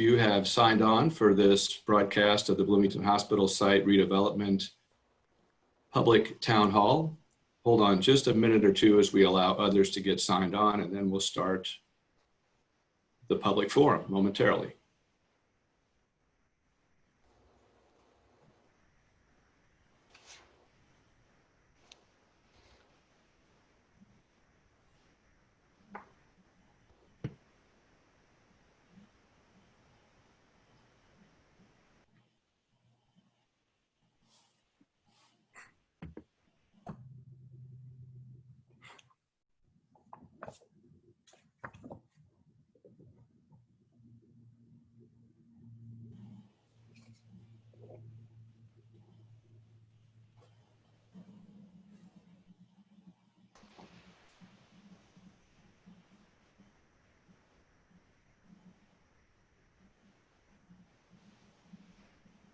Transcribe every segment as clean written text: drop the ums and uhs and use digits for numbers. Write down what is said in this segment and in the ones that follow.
You have signed on for this broadcast of the Bloomington Hospital Site Redevelopment Public Town Hall. Hold on just a minute or two as we allow others to get signed on, and then we'll start the public forum momentarily.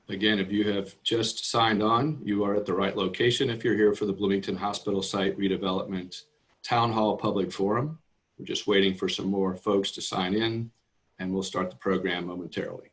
Again, if you have just signed on, you are at the right location if you're here for the Bloomington Hospital Site Redevelopment Town Hall Public Forum. We're just waiting for some more folks to sign in, and we'll start the program momentarily.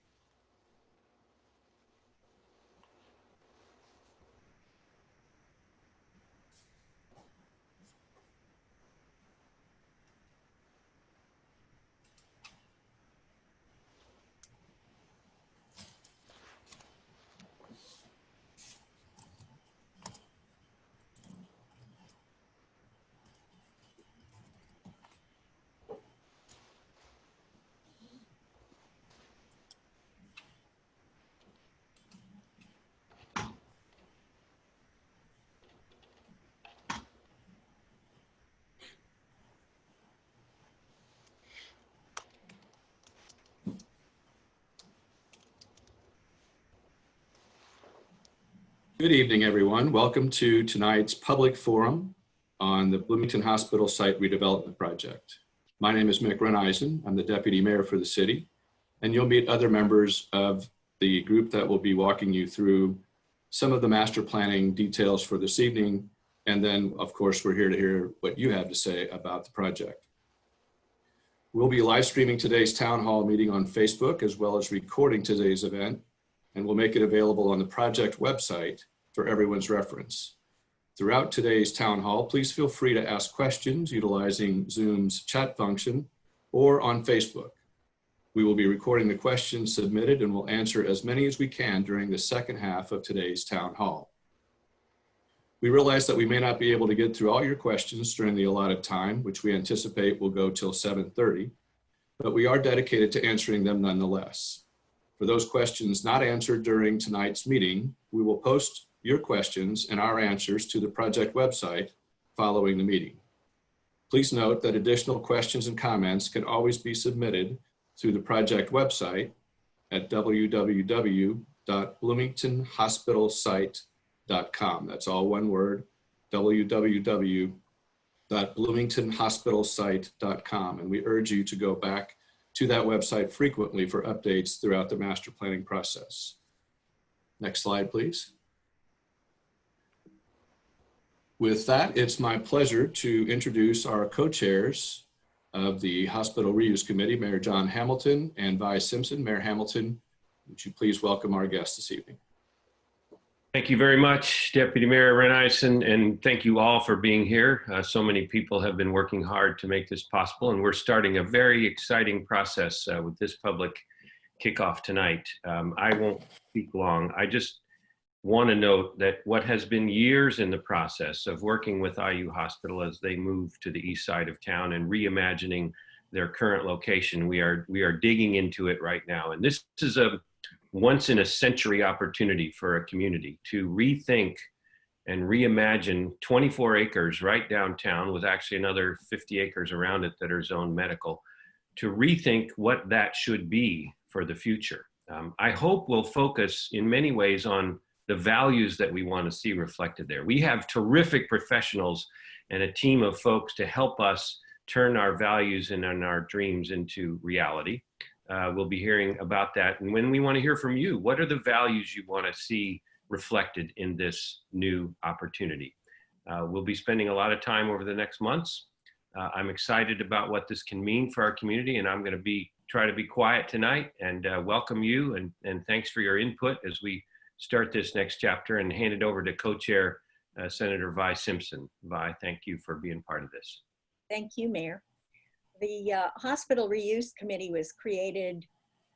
Good evening, everyone. Welcome to tonight's public forum on the Bloomington Hospital Site Redevelopment Project. My name is Mick Reneisen. I'm the Deputy Mayor for the city, and you'll meet other members of the group that will be walking you through some of the master planning details for this evening. And then, of course, we're here to hear what you have to say about the project. We'll be live streaming today's town hall meeting on Facebook, as well as recording today's event, and we'll make it available on the project website for everyone's reference. Throughout today's town hall, please feel free to ask questions utilizing Zoom's chat function or on Facebook. We will be recording the questions submitted and will answer as many as we can during the second half of today's town hall. We realize that we may not be able to get through all your questions during the allotted time, which we anticipate will go till 7:30, but we are dedicated to answering them nonetheless. For those questions not answered during tonight's meeting, we will post your questions and our answers to the project website following the meeting. Please note that additional questions and comments can always be submitted through the project website at www.bloomingtonhospitalsite.com. That's all one word, www.bloomingtonhospitalsite.com. And we urge you to go back to that website frequently for updates throughout the master planning process. Next slide, please. With that, it's my pleasure to introduce our co-chairs of the Hospital Reuse Committee, Mayor John Hamilton and Vi Simpson. Mayor Hamilton, would you please welcome our guests this evening? Thank you very much, Deputy Mayor Reneisen, and thank you all for being here. So many people have been working hard to make this possible, and we're starting a very exciting process with this public kickoff tonight. I won't speak long. I just want to note that what has been years in the process of working with IU Hospital as they move to the east side of town and reimagining their current location, we are digging into it right now. And this is a once in a century opportunity for a community to rethink and reimagine 24 acres right downtown with actually another 50 acres around it that are zoned medical, to rethink what that should be for the future. I hope we'll focus in many ways on the values that we want to see reflected there. We have terrific professionals and a team of folks to help us turn our values and our dreams into reality. We'll be hearing about that. And when we want to hear from you, what are the values you want to see reflected in this new opportunity? We'll be spending a lot of time over the next months. I'm excited about what this can mean for our community, and I'm going to be try to be quiet tonight and welcome you and thanks for your input as we start this next chapter, and hand it over to co-chair Senator Vi Simpson. Vi, thank you for being part of this. Thank you, Mayor. The Hospital Reuse Committee was created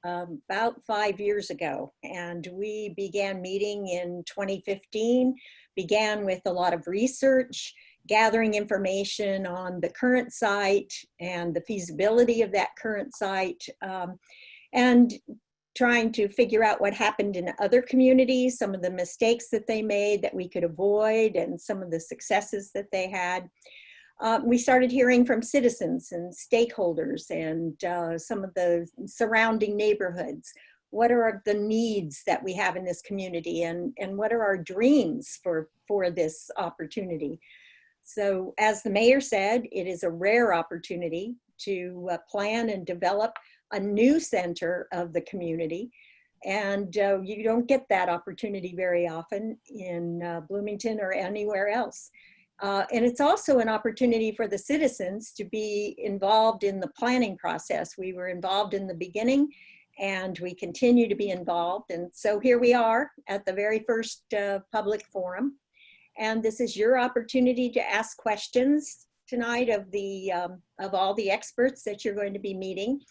about 5 years ago, and we began meeting in 2015, began with a lot of research, gathering information on the current site and the feasibility of that current site, and trying to figure out what happened in other communities, some of the mistakes that they made that we could avoid, and some of the successes that they had. We started hearing from citizens and stakeholders and some of the surrounding neighborhoods. What are the needs that we have in this community, and what are our dreams for this opportunity? So as the mayor said, it is a rare opportunity to plan and develop a new center of the community. And you don't get that opportunity very often in Bloomington or anywhere else. And it's also an opportunity for the citizens to be involved in the planning process. We were involved in the beginning, and we continue to be involved. And so here we are at the very first public forum. And this is your opportunity to ask questions tonight of all the experts that you're going to be meeting.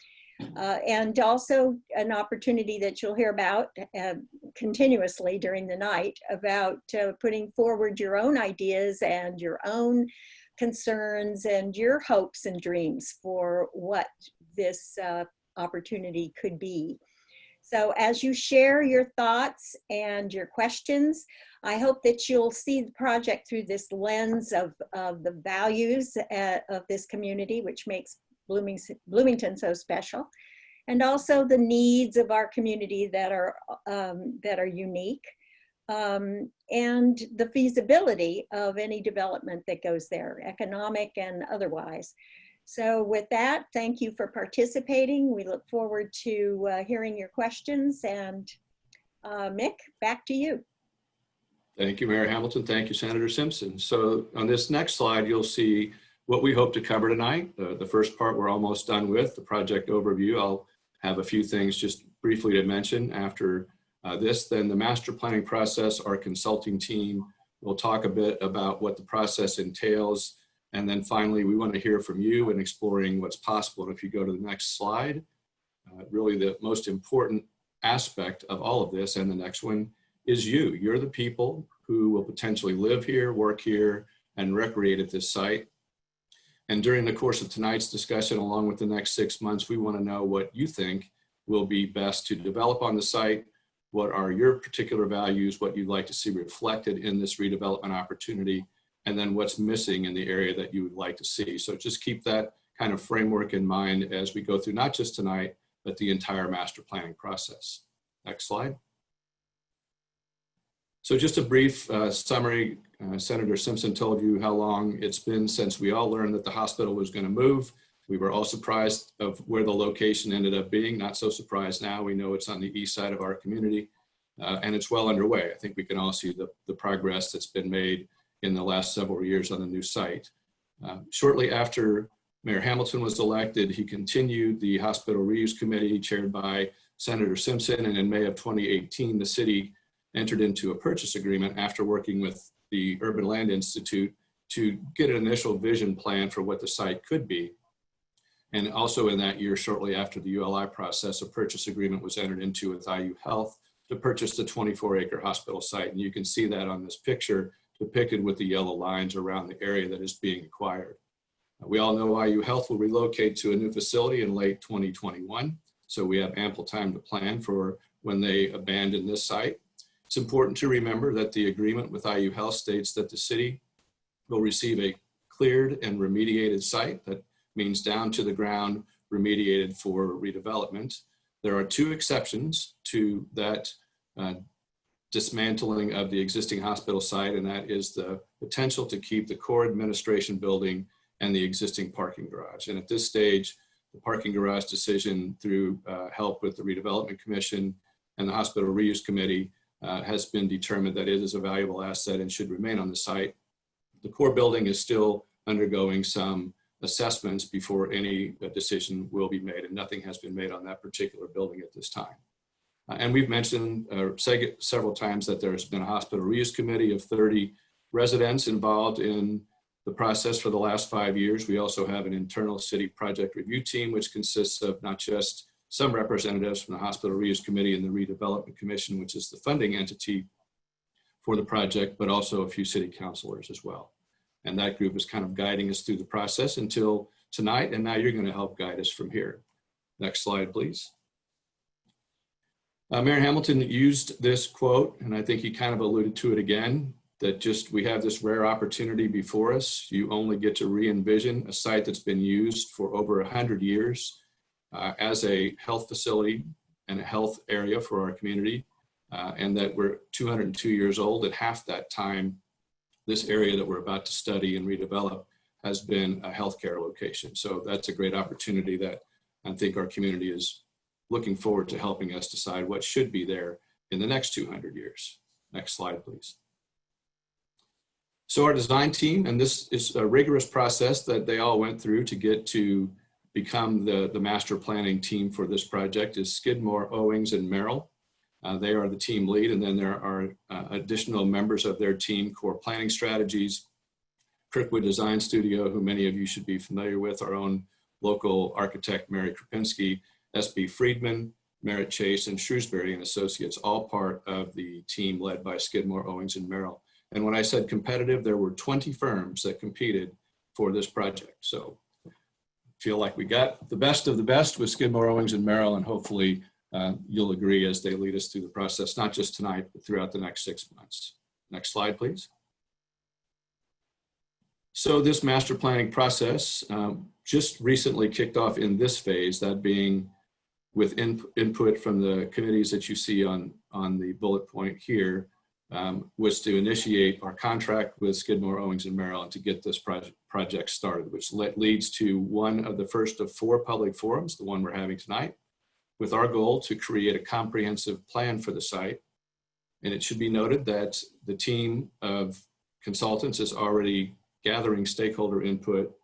And also an opportunity that you'll hear about continuously during the night about putting forward your own ideas and your own concerns and your hopes and dreams for what this opportunity could be. So as you share your thoughts and your questions, I hope that you'll see the project through this lens of the values of this community, which makes Bloomington so special, and also the needs of our community that are unique, and the feasibility of any development that goes there, economic and otherwise. So with that, thank you for participating. We look forward to hearing your questions, and Mick, back to you. Thank you, Mayor Hamilton. Thank you, Senator Simpson. So on this next slide, you'll see what we hope to cover tonight. The first part we're almost done with, the project overview. I'll have a few things just briefly to mention after this. Then the master planning process, our consulting team will talk a bit about what the process entails. And then finally, we want to hear from you in exploring what's possible. And if you go to the next slide, really the most important aspect of all of this, and the next one, is you. You're the people who will potentially live here, work here, and recreate at this site. And during the course of tonight's discussion, along with the next 6 months, we want to know what you think will be best to develop on the site. What are your particular values, what you'd like to see reflected in this redevelopment opportunity, and then what's missing in the area that you would like to see. So just keep that kind of framework in mind as we go through not just tonight, but the entire master planning process. Next slide. So just a brief summary. Senator Simpson told you how long it's been since we all learned that the hospital was going to move. We were all surprised of where the location ended up being. Not so surprised now. We know it's on the east side of our community, and it's well underway. I think we can all see the progress that's been made in the last several years on the new site. Shortly after Mayor Hamilton was elected, he continued the Hospital Reuse Committee chaired by Senator Simpson, and in May of 2018, the city entered into a purchase agreement after working with the Urban Land Institute to get an initial vision plan for what the site could be. And also in that year, shortly after the ULI process, a purchase agreement was entered into with IU Health to purchase the 24-acre hospital site. And you can see that on this picture depicted with the yellow lines around the area that is being acquired. We all know IU Health will relocate to a new facility in late 2021. So we have ample time to plan for when they abandon this site. It's important to remember that the agreement with IU Health states that the city will receive a cleared and remediated site. That means down to the ground, remediated for redevelopment. There are two exceptions to that dismantling of the existing hospital site, and that is the potential to keep the core administration building and the existing parking garage. And at this stage, the parking garage decision, through help with the Redevelopment Commission and the Hospital Reuse Committee, has been determined that it is a valuable asset and should remain on the site. The core building is still undergoing some assessments before any decision will be made, and nothing has been made on that particular building at this time. And we've mentioned several times that there's been a hospital reuse committee of 30 residents involved in the process for the last 5 years. We also have an internal city project review team, which consists of not just some representatives from the hospital reuse committee and the redevelopment commission, which is the funding entity for the project, but also a few city councilors as well. And that group is kind of guiding us through the process until tonight, and now you're going to help guide us from here. Next slide, please. Mayor Hamilton used this quote, and I think he kind of alluded to it again, that just we have this rare opportunity before us. You only get to re-envision a site that's been used for over 100 years as a health facility and a health area for our community, and that we're 202 years old. At half that time, this area that we're about to study and redevelop has been a healthcare location. So that's a great opportunity that I think our community is looking forward to helping us decide what should be there in the next 200 years. Next slide, please. So our design team, and this is a rigorous process that they all went through to get to become the master planning team for this project, is Skidmore, Owings, and Merrill. They are the team lead, and then there are additional members of their team, Core Planning Strategies, Kirkwood Design Studio, who many of you should be familiar with, our own local architect, Mary Krupinski, S.B. Friedman, Merritt Chase, and Shrewsbury and Associates, all part of the team led by Skidmore, Owings, and Merrill. And when I said competitive, there were 20 firms that competed for this project. So I feel like we got the best of the best with Skidmore, Owings, and Merrill, and hopefully you'll agree as they lead us through the process, not just tonight, but throughout the next 6 months. Next slide, please. So this master planning process just recently kicked off in this phase, that being with input from the committees that you see on the bullet point here, was to initiate our contract with Skidmore, Owings, and Merrill and to get this project started, which leads to one of the first of 4 public forums, the one we're having tonight, with our goal to create a comprehensive plan for the site. And it should be noted that the team of consultants is already gathering stakeholder input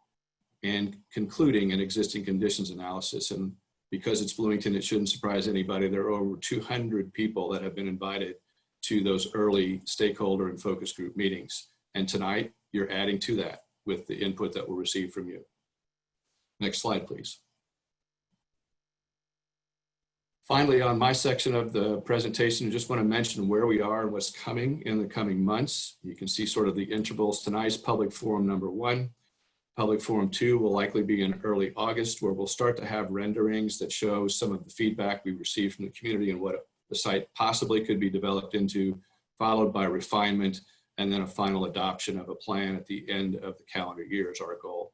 and concluding an existing conditions analysis. And because it's Bloomington, it shouldn't surprise anybody. There are over 200 people that have been invited to those early stakeholder and focus group meetings. And tonight, you're adding to that with the input that we'll receive from you. Next slide, please. Finally, on my section of the presentation, I just want to mention where we are and what's coming in the coming months. You can see sort of the intervals. Tonight's public forum number 1. Public forum 2 will likely be in early August, where we'll start to have renderings that show some of the feedback we received from the community and what the site possibly could be developed into, followed by refinement, and then a final adoption of a plan at the end of the calendar year is our goal.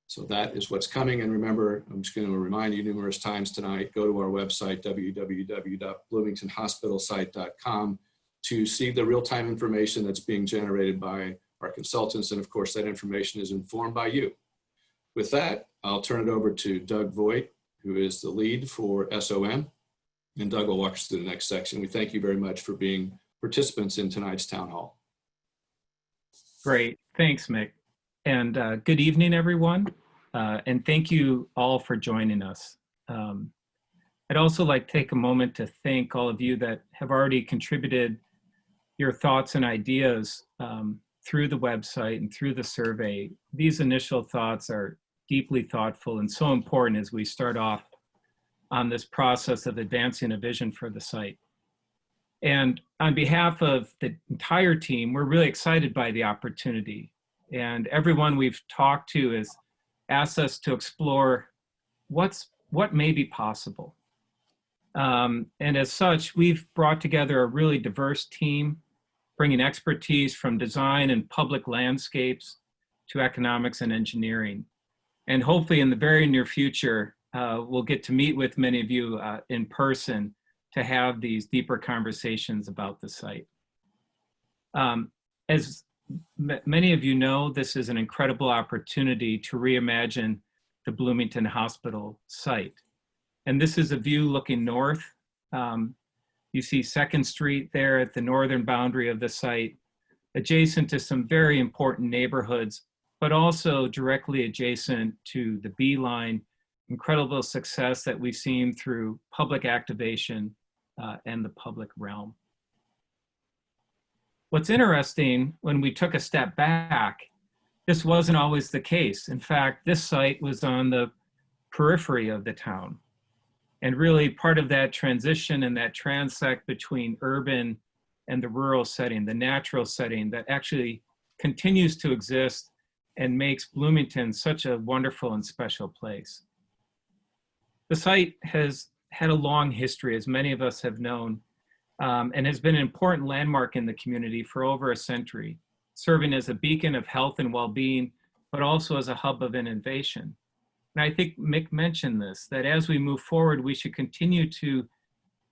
So that is what's coming. And remember, I'm just going to remind you numerous times tonight, go to our website, www.bloomingtonhospitalsite.com, to see the real-time information that's being generated by our consultants. And of course, that information is informed by you. With that, I'll turn it over to Doug Voigt, who is the lead for SOM. And Doug will walk us through the next section. We thank you very much for being participants in tonight's town hall. Great, thanks, Mick. And good evening, everyone. And thank you all for joining us. I'd also like to take a moment to thank all of you that have already contributed your thoughts and ideas through the website and through the survey. These initial thoughts are deeply thoughtful and so important as we start off on this process of advancing a vision for the site. And on behalf of the entire team, we're really excited by the opportunity. And everyone we've talked to has asked us to explore what may be possible. And as such, we've brought together a really diverse team, bringing expertise from design and public landscapes to economics and engineering. And hopefully in the very near future, we'll get to meet with many of you in person to have these deeper conversations about the site. As many of you know, this is an incredible opportunity to reimagine the Bloomington Hospital site. And this is a view looking north. You see 2nd Street there at the northern boundary of the site, adjacent to some very important neighborhoods but also directly adjacent to the Beeline, incredible success that we've seen through public activation and the public realm. What's interesting, when we took a step back, this wasn't always the case. In fact, this site was on the periphery of the town. And really part of that transition and that transect between urban and the rural setting, the natural setting that actually continues to exist and makes Bloomington such a wonderful and special place. The site has had a long history, as many of us have known, and has been an important landmark in the community for over a century, serving as a beacon of health and well-being, but also as a hub of innovation. And I think Mick mentioned this, that as we move forward, we should continue to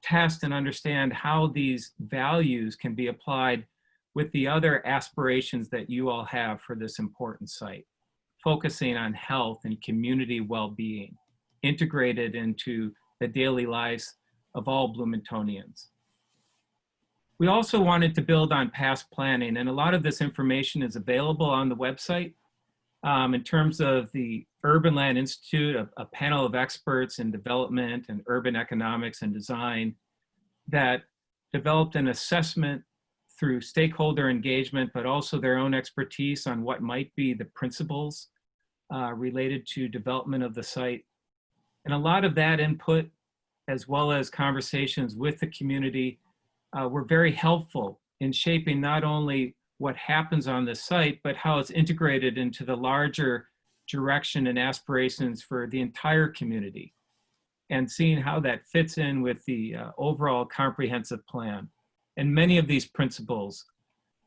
test and understand how these values can be applied with the other aspirations that you all have for this important site, focusing on health and community well-being, integrated into the daily lives of all Bloomingtonians. We also wanted to build on past planning, and a lot of this information is available on the website. In terms of the Urban Land Institute, a panel of experts in development and urban economics and design that developed an assessment through stakeholder engagement, but also their own expertise on what might be the principles related to development of the site. And a lot of that input, as well as conversations with the community, were very helpful in shaping not only what happens on the site, but how it's integrated into the larger direction and aspirations for the entire community, and seeing how that fits in with the overall comprehensive plan. And many of these principles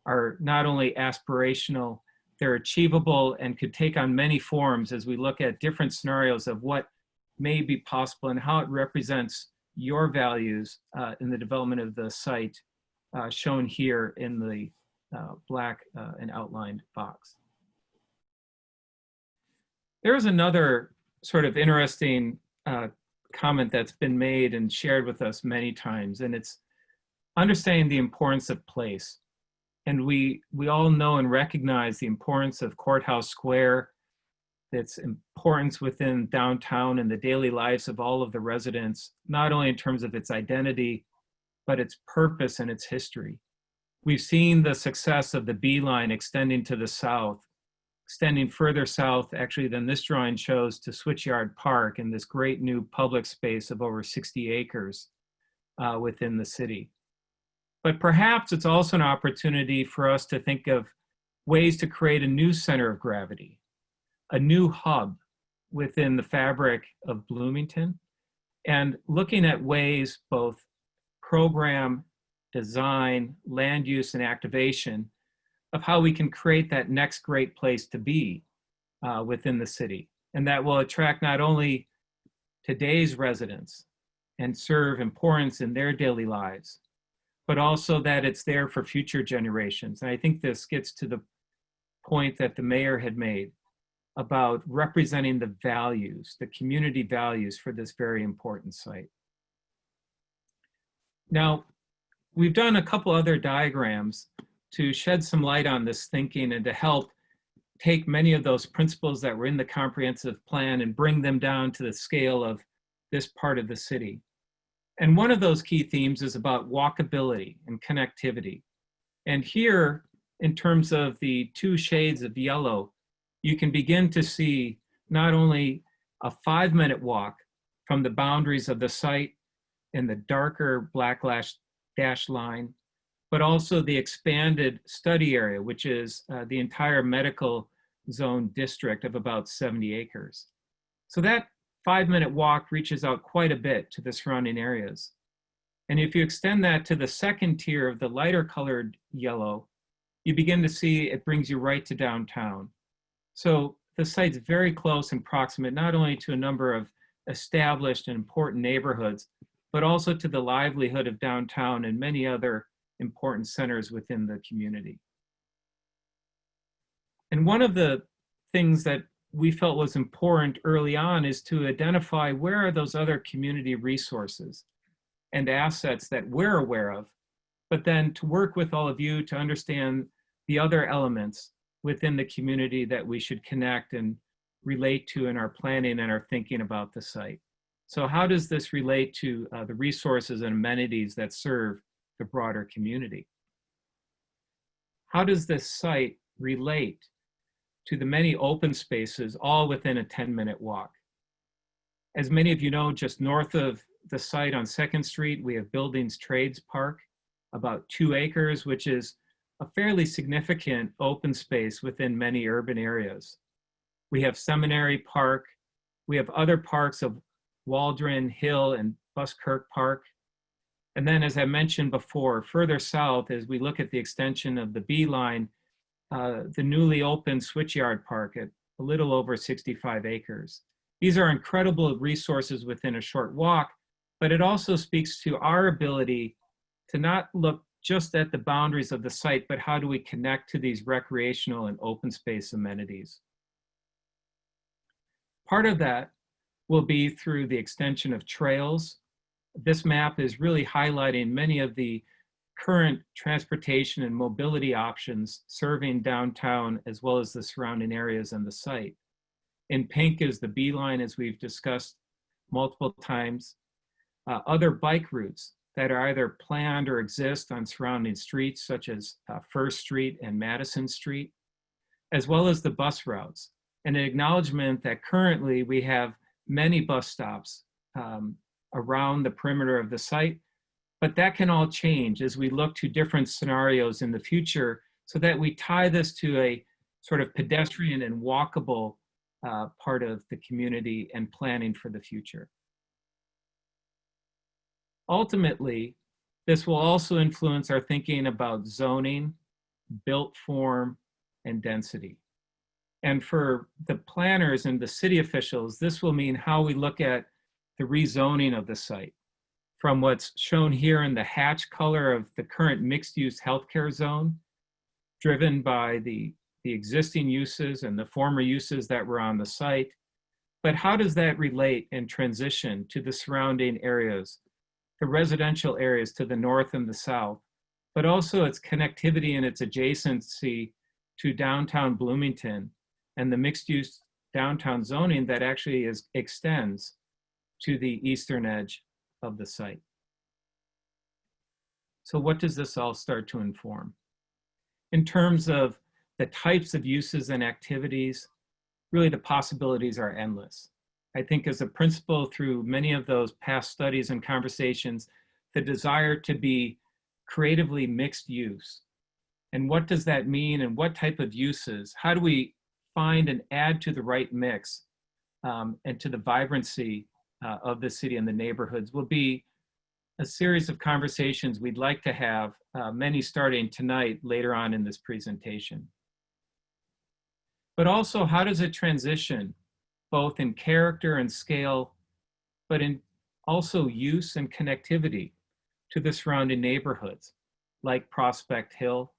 are not only aspirational, they're achievable and could take on many forms as we look at different scenarios of what may be possible and how it represents your values in the development of the site, shown here in the black and outlined box. There's another sort of interesting comment that's been made and shared with us many times, and it's understanding the importance of place. And we all know and recognize the importance of Courthouse Square, its importance within downtown and the daily lives of all of the residents, not only in terms of its identity, but its purpose and its history. We've seen the success of the Beeline extending to the south, extending further south actually than this drawing shows, to Switchyard Park and this great new public space of over 60 acres within the city. But perhaps it's also an opportunity for us to think of ways to create a new center of gravity, a new hub within the fabric of Bloomington, and looking at ways, both program, design, land use, and activation, of how we can create that next great place to be within the city. And that will attract not only today's residents and serve importance in their daily lives, but also that it's there for future generations. And I think this gets to the point that the mayor had made about representing the values, the community values for this very important site. Now, we've done a couple other diagrams to shed some light on this thinking and to help take many of those principles that were in the comprehensive plan and bring them down to the scale of this part of the city. And one of those key themes is about walkability and connectivity. And here, in terms of the two shades of yellow, you can begin to see not only a 5-minute walk from the boundaries of the site in the darker black dash line, but also the expanded study area, which is the entire medical zone district of about 70 acres. So that 5-minute walk reaches out quite a bit to the surrounding areas. And if you extend that to the second tier of the lighter colored yellow, you begin to see it brings you right to downtown. So the site's very close and proximate, not only to a number of established and important neighborhoods, but also to the livelihood of downtown and many other important centers within the community. And one of the things that we felt was important early on is to identify where are those other community resources and assets that we're aware of, but then to work with all of you to understand the other elements within the community that we should connect and relate to in our planning and our thinking about the site. So how does this relate to the resources and amenities that serve the broader community? How does this site relate to the many open spaces all within a 10-minute walk? As many of you know, just north of the site on 2nd Street, we have Buildings Trades Park, about 2 acres, which is a fairly significant open space within many urban areas. We have Seminary Park. We have other parks of Waldron Hill and Buskirk Park. And then, as I mentioned before, further south, as we look at the extension of the B line, the newly opened Switchyard Park at a little over 65 acres. These are incredible resources within a short walk, but it also speaks to our ability to not look just at the boundaries of the site, but how do we connect to these recreational and open space amenities? Part of that will be through the extension of trails. This map is really highlighting many of the current transportation and mobility options serving downtown as well as the surrounding areas and the site. In pink is the B line, as we've discussed multiple times. Other bike routes that are either planned or exist on surrounding streets such as First Street and Madison Street, as well as the bus routes. And an acknowledgement that currently we have many bus stops around the perimeter of the site, but that can all change as we look to different scenarios in the future so that we tie this to a sort of pedestrian and walkable part of the community and planning for the future. Ultimately, this will also influence our thinking about zoning, built form, and density. And for the planners and the city officials, this will mean how we look at the rezoning of the site from what's shown here in the hatch color of the current mixed-use healthcare zone, driven by the existing uses and the former uses that were on the site. But how does that relate and transition to the surrounding areas, the residential areas to the north and the south, but also its connectivity and its adjacency to downtown Bloomington and the mixed-use downtown zoning that actually extends to the eastern edge of the site. So what does this all start to inform? In terms of the types of uses and activities, really the possibilities are endless. I think as a principle through many of those past studies and conversations, the desire to be creatively mixed use. And what does that mean and what type of uses? How do we find and add to the right mix and to the vibrancy of the city and the neighborhoods will be a series of conversations we'd like to have, many starting tonight later on in this presentation. But also, how does it transition both in character and scale, but in also use and connectivity to the surrounding neighborhoods, like Prospect Hill,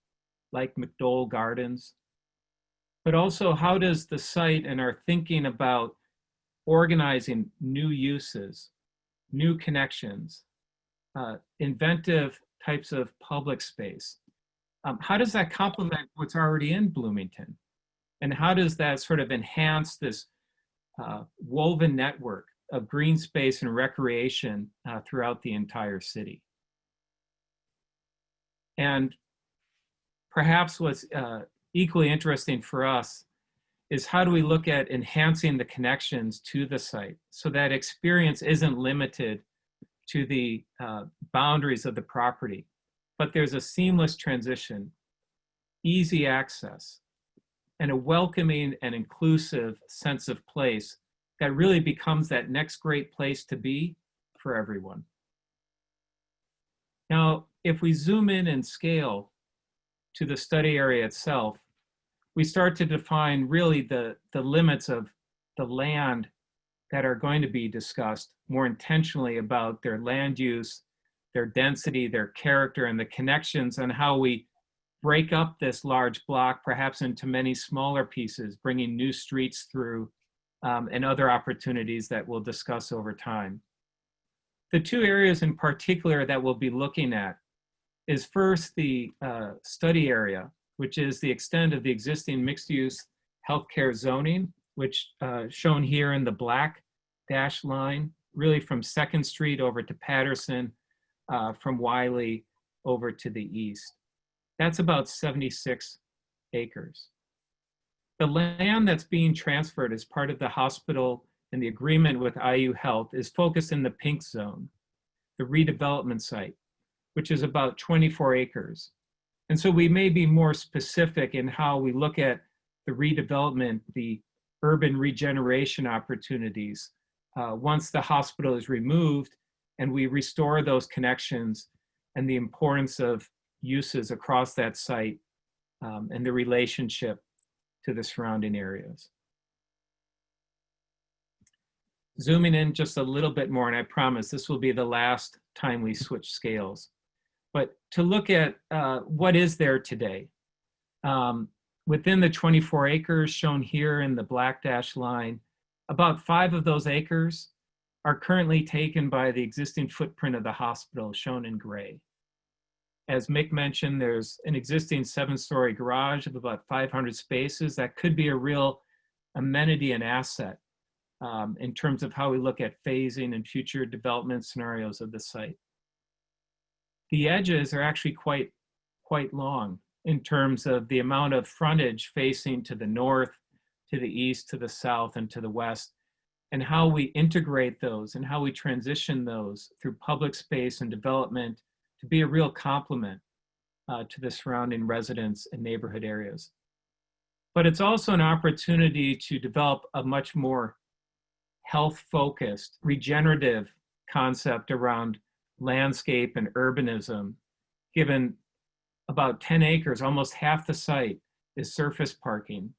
like McDowell Gardens, but also how does the site and our thinking about organizing new uses, new connections, inventive types of public space, how does that complement what's already in Bloomington? And how does that sort of enhance this woven network of green space and recreation throughout the entire city? And perhaps what's equally interesting for us is how do we look at enhancing the connections to the site so that experience isn't limited to the boundaries of the property, but there's a seamless transition, easy access, and a welcoming and inclusive sense of place that really becomes that next great place to be for everyone. Now, if we zoom in and scale to the study area itself, we start to define really the limits of the land that are going to be discussed more intentionally about their land use, their density, their character, and the connections and how we break up this large block perhaps into many smaller pieces, bringing new streets through and other opportunities that we'll discuss over time. The two areas in particular that we'll be looking at is first the study area which is the extent of the existing mixed-use healthcare zoning, which shown here in the black dashed line, really from 2nd Street over to Patterson, from Wiley over to the east. That's about 76 acres. The land that's being transferred as part of the hospital and the agreement with IU Health is focused in the pink zone, the redevelopment site, which is about 24 acres. And so we may be more specific in how we look at the redevelopment, the urban regeneration opportunities, once the hospital is removed and we restore those connections and the importance of uses across that site and the relationship to the surrounding areas. Zooming in just a little bit more, and I promise this will be the last time we switch scales, but to look at what is there today. Within the 24 acres shown here in the black dashed line, about 5 of those acres are currently taken by the existing footprint of the hospital, shown in gray. As Mick mentioned, there's an existing 7-story garage of about 500 spaces that could be a real amenity and asset in terms of how we look at phasing and future development scenarios of the site. The edges are actually quite long in terms of the amount of frontage facing to the north, to the east, to the south, and to the west, and how we integrate those and how we transition those through public space and development to be a real complement to the surrounding residents and neighborhood areas. But it's also an opportunity to develop a much more health-focused, regenerative concept around landscape and urbanism, given about 10 acres, almost half the site is surface parking.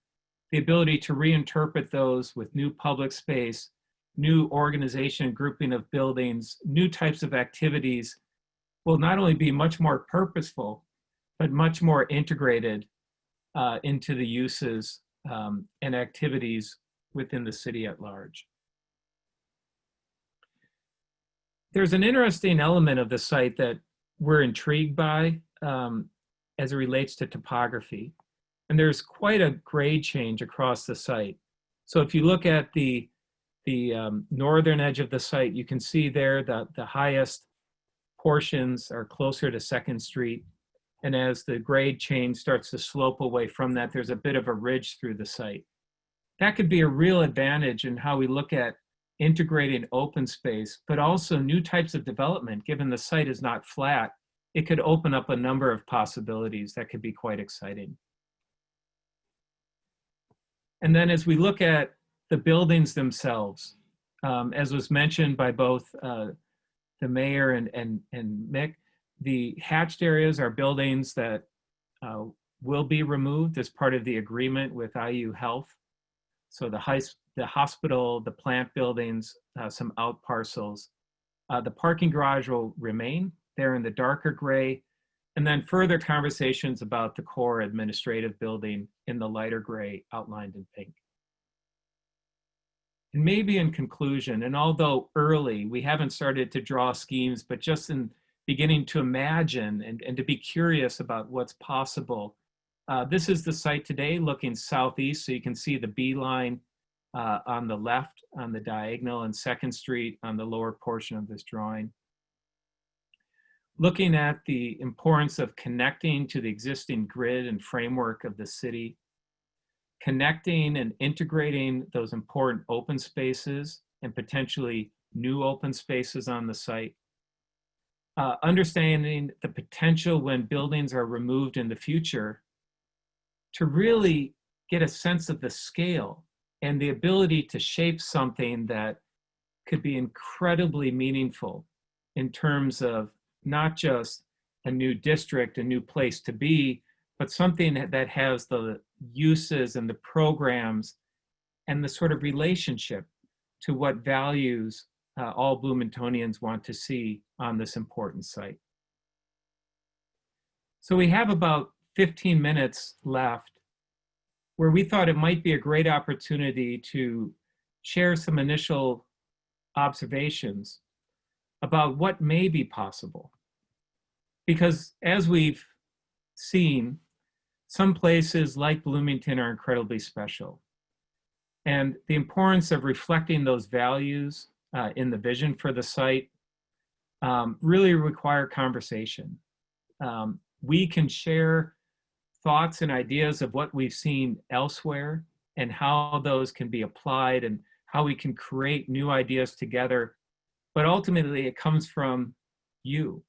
The ability to reinterpret those with new public space, new organization, grouping of buildings, new types of activities will not only be much more purposeful, but much more integrated into the uses and activities within the city at large. There's an interesting element of the site that we're intrigued by as it relates to topography. And there's quite a grade change across the site. So if you look at the northern edge of the site, you can see there that the highest portions are closer to 2nd Street. And as the grade change starts to slope away from that, there's a bit of a ridge through the site. That could be a real advantage in how we look at integrating open space, but also new types of development. Given the site is not flat, it could open up a number of possibilities that could be quite exciting. And then as we look at the buildings themselves, as was mentioned by both the mayor and Mick, the hatched areas are buildings that will be removed as part of the agreement with IU Health. So the hospital, the plant buildings, some out parcels. The parking garage will remain there in the darker gray, and then further conversations about the core administrative building in the lighter gray outlined in pink. And maybe in conclusion, and although early, we haven't started to draw schemes, but just in beginning to imagine and to be curious about what's possible. This is the site today looking southeast, so you can see the B line on the left on the diagonal and 2nd Street on the lower portion of this drawing. Looking at the importance of connecting to the existing grid and framework of the city, connecting and integrating those important open spaces and potentially new open spaces on the site, understanding the potential when buildings are removed in the future to really get a sense of the scale and the ability to shape something that could be incredibly meaningful in terms of not just a new district, a new place to be, but something that has the uses and the programs and the sort of relationship to what values all Bloomingtonians want to see on this important site. So we have about 15 minutes left where we thought it might be a great opportunity to share some initial observations about what may be possible. Because as we've seen, Some places like Bloomington are incredibly special. And the importance of reflecting those values in the vision for the site really require conversation. We can share thoughts and ideas of what we've seen elsewhere and how those can be applied and how we can create new ideas together. But ultimately, it comes from you.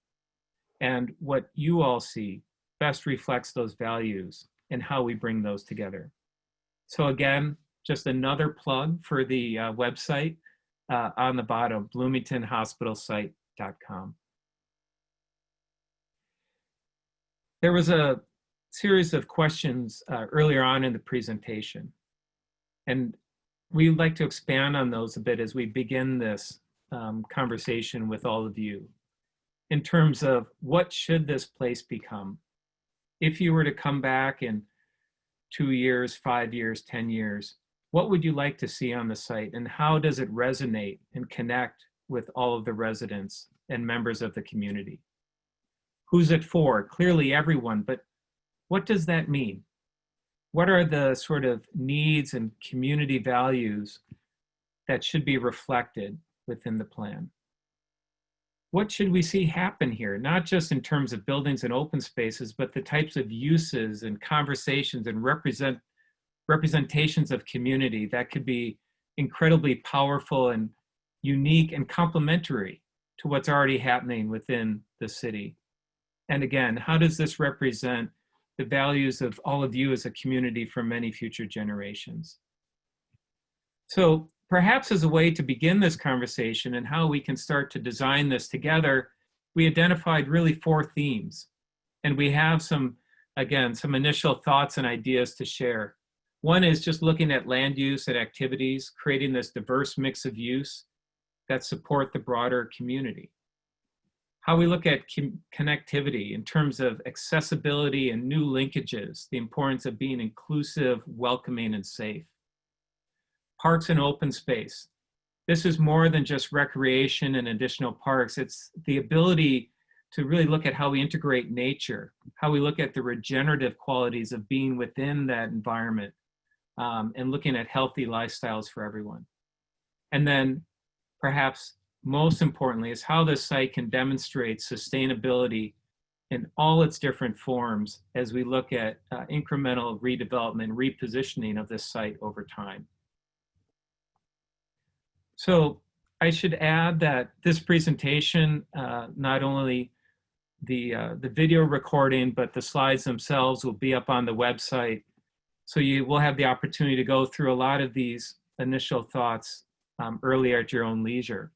And what you all see best reflects those values and how we bring those together. So again, just another plug for the website on the bottom, bloomingtonhospitalsite.com. There was a series of questions earlier on in the presentation, and we'd like to expand on those a bit as we begin this conversation with all of you in terms of what should this place become? If you were to come back in 2 years, 5 years, 10 years, what would you like to see on the site, and how does it resonate and connect with all of the residents and members of the community? Who's it for? Clearly everyone, but what does that mean? What are the sort of needs and community values that should be reflected within the plan? What should we see happen here, not just in terms of buildings and open spaces, but the types of uses and conversations and representations of community that could be incredibly powerful and unique and complementary to what's already happening within the city? And again, how does this represent the values of all of you as a community for many future generations? So perhaps as a way to begin this conversation and how we can start to design this together, we identified really 4 themes. And we have some initial thoughts and ideas to share. One is just looking at land use and activities, creating this diverse mix of use that support the broader community. How we look at connectivity in terms of accessibility and new linkages, the importance of being inclusive, welcoming, and safe. Parks and open space. This is more than just recreation and additional parks. It's the ability to really look at how we integrate nature, how we look at the regenerative qualities of being within that environment, and looking at healthy lifestyles for everyone. And then perhaps most importantly is how this site can demonstrate sustainability in all its different forms as we look at incremental redevelopment, repositioning of this site over time. So I should add that this presentation, not only the video recording, but the slides themselves will be up on the website. So you will have the opportunity to go through a lot of these initial thoughts earlier at your own leisure.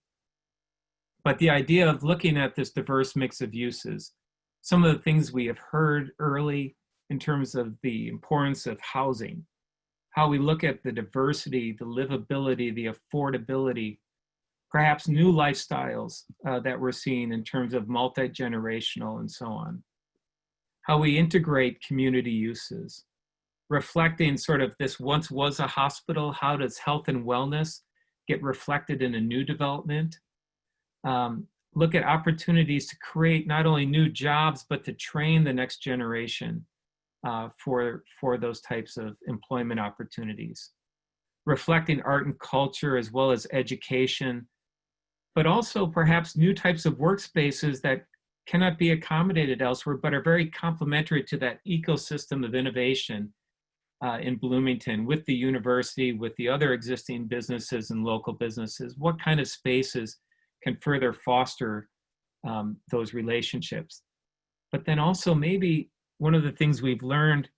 But the idea of looking at this diverse mix of uses, some of the things we have heard early in terms of the importance of housing, how we look at the diversity, the livability, the affordability, perhaps new lifestyles that we're seeing in terms of multi-generational and so on. How we integrate community uses, reflecting sort of this once was a hospital, how does health and wellness get reflected in a new development? Look at opportunities to create not only new jobs, but to train the next generation for those types of employment opportunities. Reflecting art and culture as well as education, but also perhaps new types of workspaces that cannot be accommodated elsewhere, but are very complementary to that ecosystem of innovation in Bloomington with the university, with the other existing businesses and local businesses. What kind of spaces can further foster those relationships? But then also maybe one of the things we've learned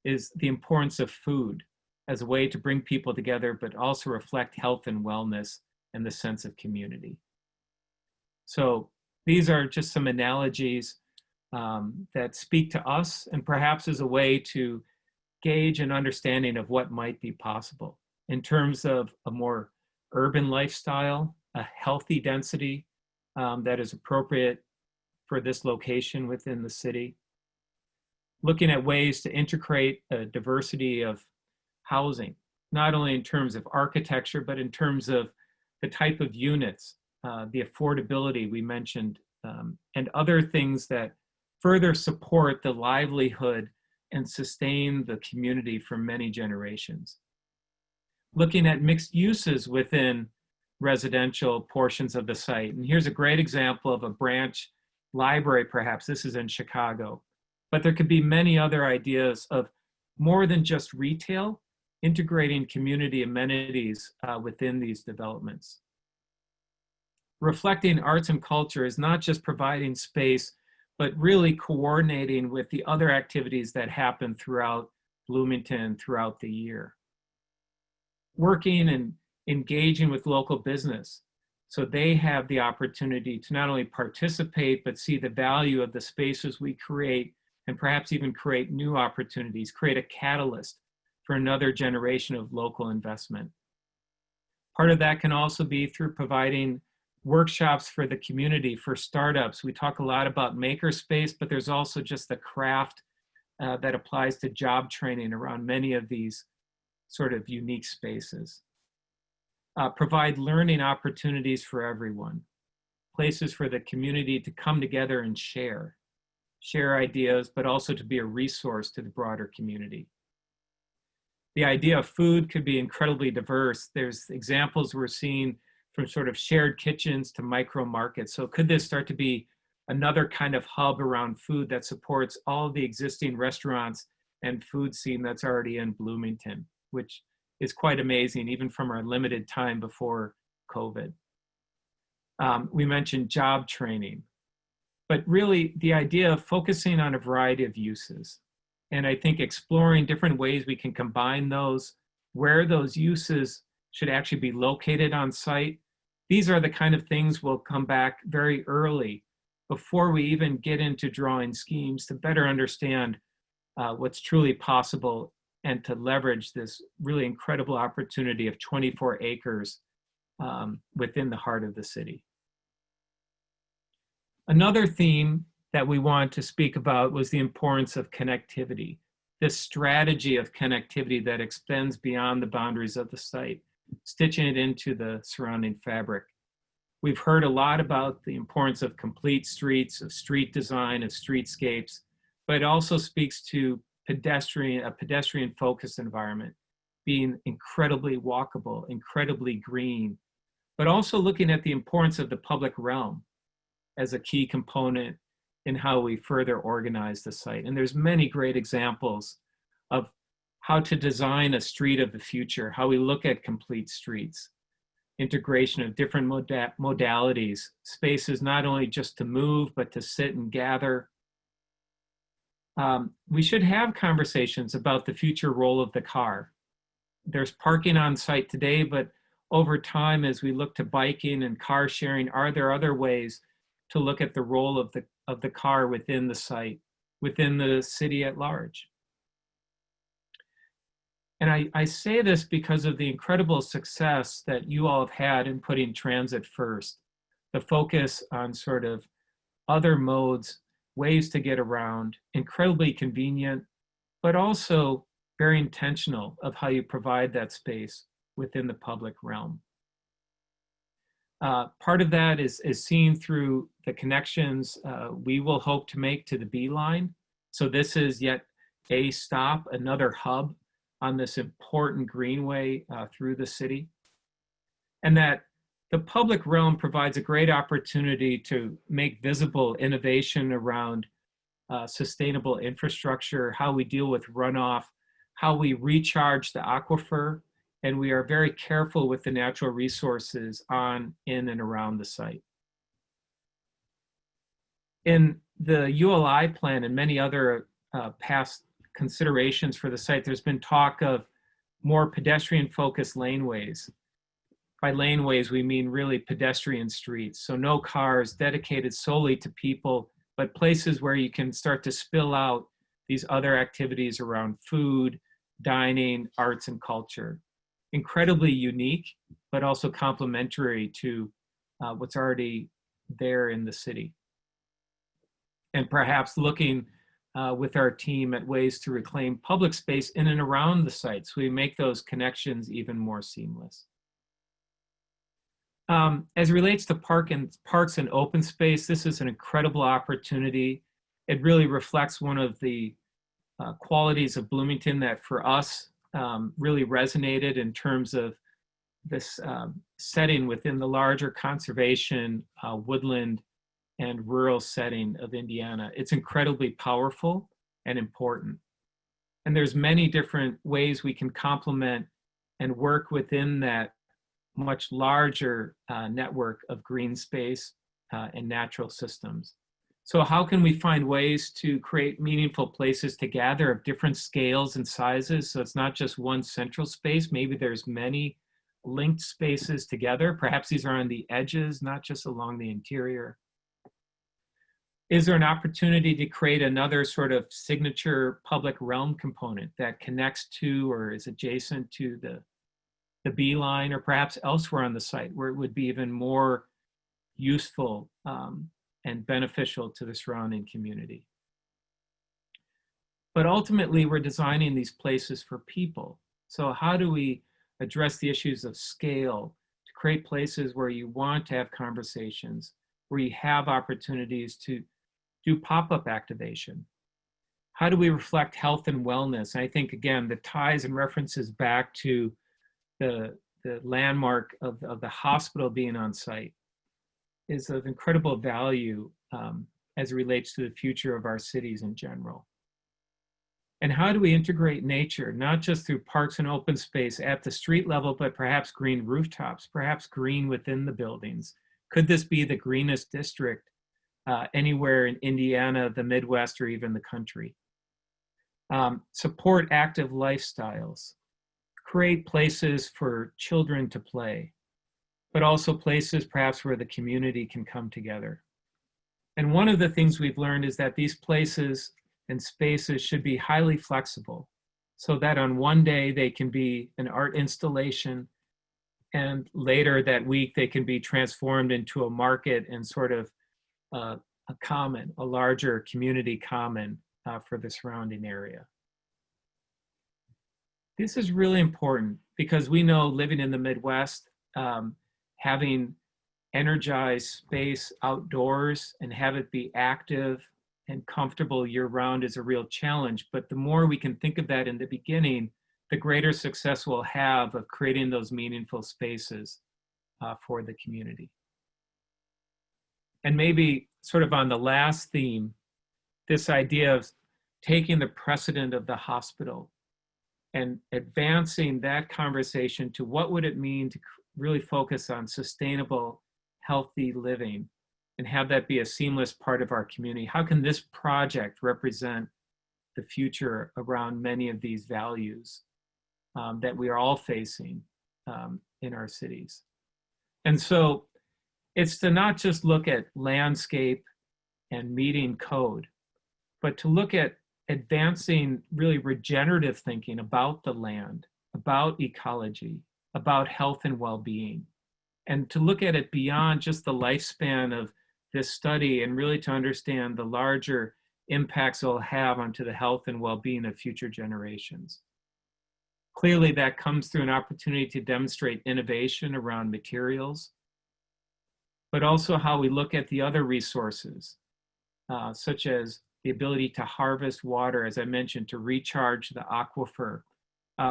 is the importance of food as a way to bring people together, but also reflect health and wellness and the sense of community. So these are just some analogies that speak to us and perhaps as a way to gauge an understanding of what might be possible in terms of a more urban lifestyle, a healthy density that is appropriate for this location within the city. Looking at ways to integrate a diversity of housing, not only in terms of architecture, but in terms of the type of units, the affordability we mentioned, and other things that further support the livelihood and sustain the community for many generations. Looking at mixed uses within residential portions of the site. And here's a great example of a branch library, perhaps. This is in Chicago. But there could be many other ideas of more than just retail, integrating community amenities within these developments. Reflecting arts and culture is not just providing space, but really coordinating with the other activities that happen throughout Bloomington throughout the year. Working and engaging with local business so they have the opportunity to not only participate, but see the value of the spaces we create and perhaps even create new opportunities, create a catalyst for another generation of local investment. Part of that can also be through providing workshops for the community, for startups. We talk a lot about makerspace, but there's also just the craft that applies to job training around many of these sort of unique spaces. Provide learning opportunities for everyone, places for the community to come together and share ideas, but also to be a resource to the broader community. The idea of food could be incredibly diverse. There's examples we're seeing from sort of shared kitchens to micro markets. So could this start to be another kind of hub around food that supports all of the existing restaurants and food scene that's already in Bloomington, which is quite amazing, even from our limited time before COVID. We mentioned job training, but really the idea of focusing on a variety of uses. And I think exploring different ways we can combine those, where those uses should actually be located on site. These are the kind of things we'll come back very early before we even get into drawing schemes to better understand what's truly possible and to leverage this really incredible opportunity of 24 acres within the heart of the city. Another theme that we want to speak about was the importance of connectivity, this strategy of connectivity that extends beyond the boundaries of the site, stitching it into the surrounding fabric. We've heard a lot about the importance of complete streets, of street design, of streetscapes, but it also speaks to a pedestrian-focused environment, being incredibly walkable, incredibly green, but also looking at the importance of the public realm as a key component in how we further organize the site. And there's many great examples of how to design a street of the future, how we look at complete streets, integration of different modalities, spaces not only just to move, but to sit and gather. We should have conversations about the future role of the car. There's parking on site today, but over time, as we look to biking and car sharing, are there other ways to look at the role of the car within the site, within the city at large? And I say this because of the incredible success that you all have had in putting transit first, the focus on sort of other modes, ways to get around, incredibly convenient, but also very intentional of how you provide that space within the public realm. Part of that is seen through the connections we will hope to make to the B line. So this is yet a stop, another hub on this important greenway through the city. And that the public realm provides a great opportunity to make visible innovation around sustainable infrastructure, how we deal with runoff, how we recharge the aquifer, and we are very careful with the natural resources on, in, and around the site. In the ULI plan and many other past considerations for the site, there's been talk of more pedestrian-focused laneways. By laneways, we mean really pedestrian streets. So no cars dedicated solely to people, but places where you can start to spill out these other activities around food, dining, arts, and culture. Incredibly unique, but also complementary to what's already there in the city. And perhaps looking with our team at ways to reclaim public space in and around the site so we make those connections even more seamless. As it relates to parks and open space, this is an incredible opportunity. It really reflects one of the qualities of Bloomington that for us really resonated in terms of this setting within the larger conservation, woodland, and rural setting of Indiana. It's incredibly powerful and important. And there's many different ways we can complement and work within that much larger network of green space and natural systems. So how can we find ways to create meaningful places to gather of different scales and sizes? So it's not just one central space. Maybe there's many linked spaces together. Perhaps these are on the edges, not just along the interior. Is there an opportunity to create another sort of signature public realm component that connects to or is adjacent to the B line, or perhaps elsewhere on the site where it would be even more useful and beneficial to the surrounding community? But ultimately, we're designing these places for people. So how do we address the issues of scale to create places where you want to have conversations, where you have opportunities to do pop-up activation? How do we reflect health and wellness? And I think, again, the ties and references back to the landmark of the hospital being on site is of incredible value as it relates to the future of our cities in general. And how do we integrate nature, not just through parks and open space at the street level, but perhaps green rooftops, perhaps green within the buildings? Could this be the greenest district anywhere in Indiana, the Midwest, or even the country? Support active lifestyles, create places for children to play, but also places perhaps where the community can come together. And one of the things we've learned is that these places and spaces should be highly flexible, so that on one day they can be an art installation, and later that week they can be transformed into a market and sort of a common, a larger community common for the surrounding area. This is really important because we know living in the Midwest, having energized space outdoors and have it be active and comfortable year-round is a real challenge. But the more we can think of that in the beginning, the greater success we'll have of creating those meaningful spaces for the community. And maybe sort of on the last theme, this idea of taking the precedent of the hospital and advancing that conversation to what would it mean to really focus on sustainable, healthy living and have that be a seamless part of our community. How can this project represent the future around many of these values that we are all facing in our cities? And so it's to not just look at landscape and meeting code, but to look at advancing really regenerative thinking about the land, about ecology, about health and well-being, and to look at it beyond just the lifespan of this study and really to understand the larger impacts it'll have onto the health and well-being of future generations. Clearly, that comes through an opportunity to demonstrate innovation around materials, but also how we look at the other resources, such as the ability to harvest water, as I mentioned, to recharge the aquifer.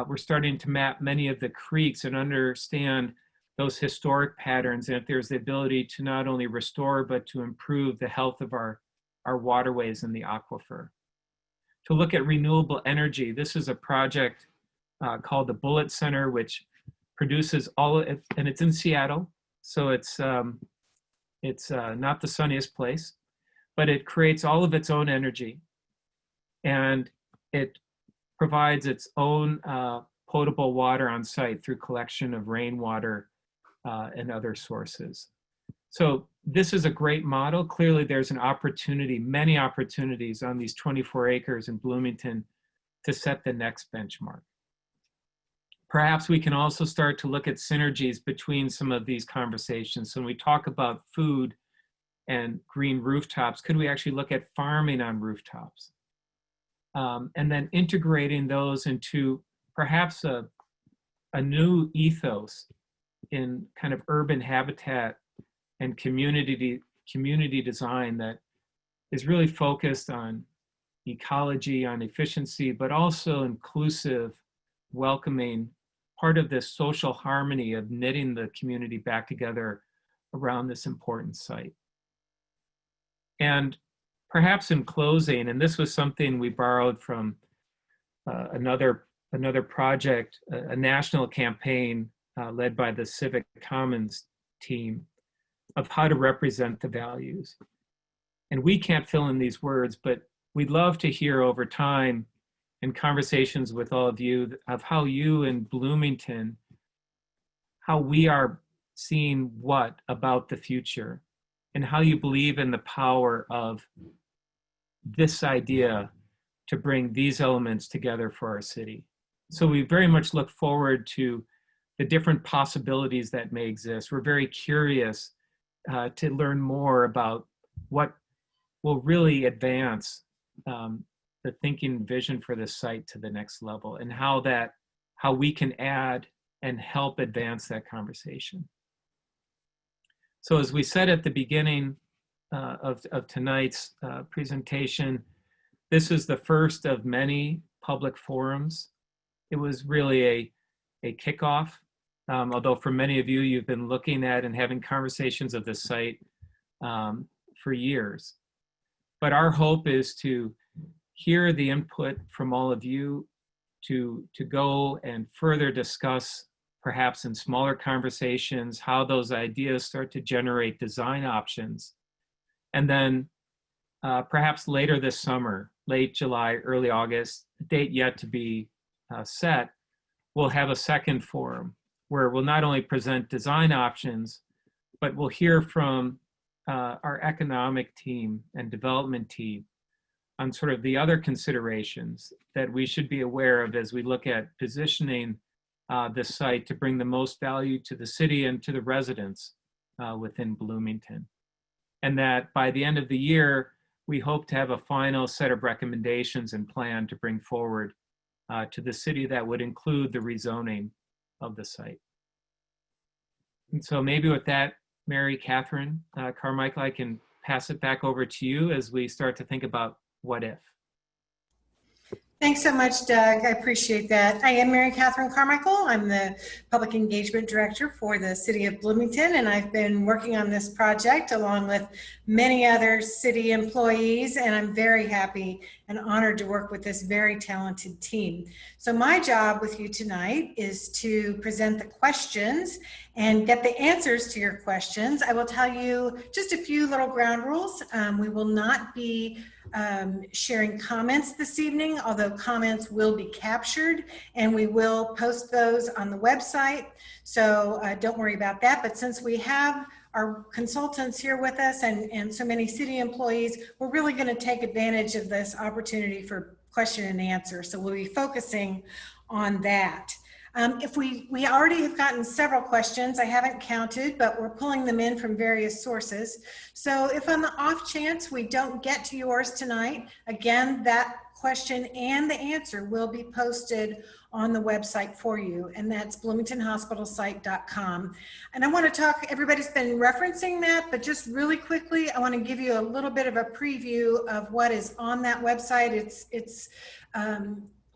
We're starting to map many of the creeks and understand those historic patterns, and if there's the ability to not only restore, but to improve the health of our waterways in the aquifer. To look at renewable energy, this is a project called the Bullitt Center, which produces all of it, and it's in Seattle, so it's not the sunniest place, but it creates all of its own energy, and it provides its own potable water on site through collection of rainwater and other sources. So this is a great model. Clearly there's an opportunity, many opportunities on these 24 acres in Bloomington to set the next benchmark. Perhaps we can also start to look at synergies between some of these conversations. So when we talk about food and green rooftops, could we actually look at farming on rooftops? And then integrating those into perhaps a new ethos in kind of urban habitat and community design that is really focused on ecology, on efficiency, but also inclusive, welcoming, part of this social harmony of knitting the community back together around this important site. And perhaps in closing, and this was something we borrowed from another project, a national campaign led by the Civic Commons team, of how to represent the values. And we can't fill in these words, but we'd love to hear over time in conversations with all of you of how you in Bloomington, how we are seeing what about the future, and how you believe in the power of this idea to bring these elements together for our city. So we very much look forward to the different possibilities that may exist. We're very curious to learn more about what will really advance the thinking vision for this site to the next level, and how we can add and help advance that conversation. So as we said at the beginning of tonight's presentation, this is the first of many public forums. It was really a kickoff, although for many of you, you've been looking at and having conversations of the site for years. But our hope is to hear the input from all of you, to go and further discuss, perhaps in smaller conversations, how those ideas start to generate design options. And then perhaps later this summer, late July, early August, date yet to be set, we'll have a second forum where we'll not only present design options, but we'll hear from our economic team and development team on sort of the other considerations that we should be aware of as we look at positioning this site to bring the most value to the city and to the residents within Bloomington. And that by the end of the year, we hope to have a final set of recommendations and plan to bring forward to the city that would include the rezoning of the site. And so maybe with that, Mary Catherine Carmichael, I can pass it back over to you as we start to think about what if. Thanks so much, Doug. I appreciate that. I am Mary Catherine Carmichael. I'm the Public Engagement Director for the City of Bloomington, and I've been working on this project along with many other city employees, and I'm very happy and honored to work with this very talented team. So my job with you tonight is to present the questions and get the answers to your questions. I will tell you just a few little ground rules. We will not be sharing comments this evening, although comments will be captured and we will post those on the website. So don't worry about that. But since we have our consultants here with us and so many city employees, we're really going to take advantage of this opportunity for question and answer. So we'll be focusing on that. If we already have gotten several questions, I haven't counted, but we're pulling them in from various sources. So if on the off chance we don't get to yours tonight, again, that question and the answer will be posted on the website for you, and that's bloomingtonhospitalsite.com. And I want to talk, everybody's been referencing that, but just really quickly, I want to give you a little bit of a preview of what is on that website.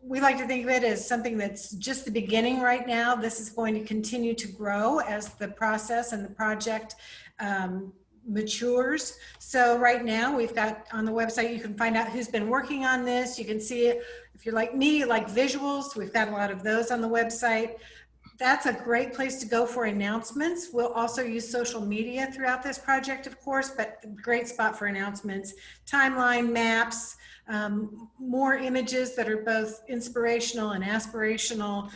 We like to think of it as something that's just the beginning right now. This is going to continue to grow as the process and the project matures. So right now we've got on the website, you can find out who's been working on this. You can see it. If you're like me, you like visuals, we've got a lot of those on the website. That's a great place to go for announcements. We'll also use social media throughout this project, of course, but great spot for announcements, timeline, maps, more images that are both inspirational and aspirational.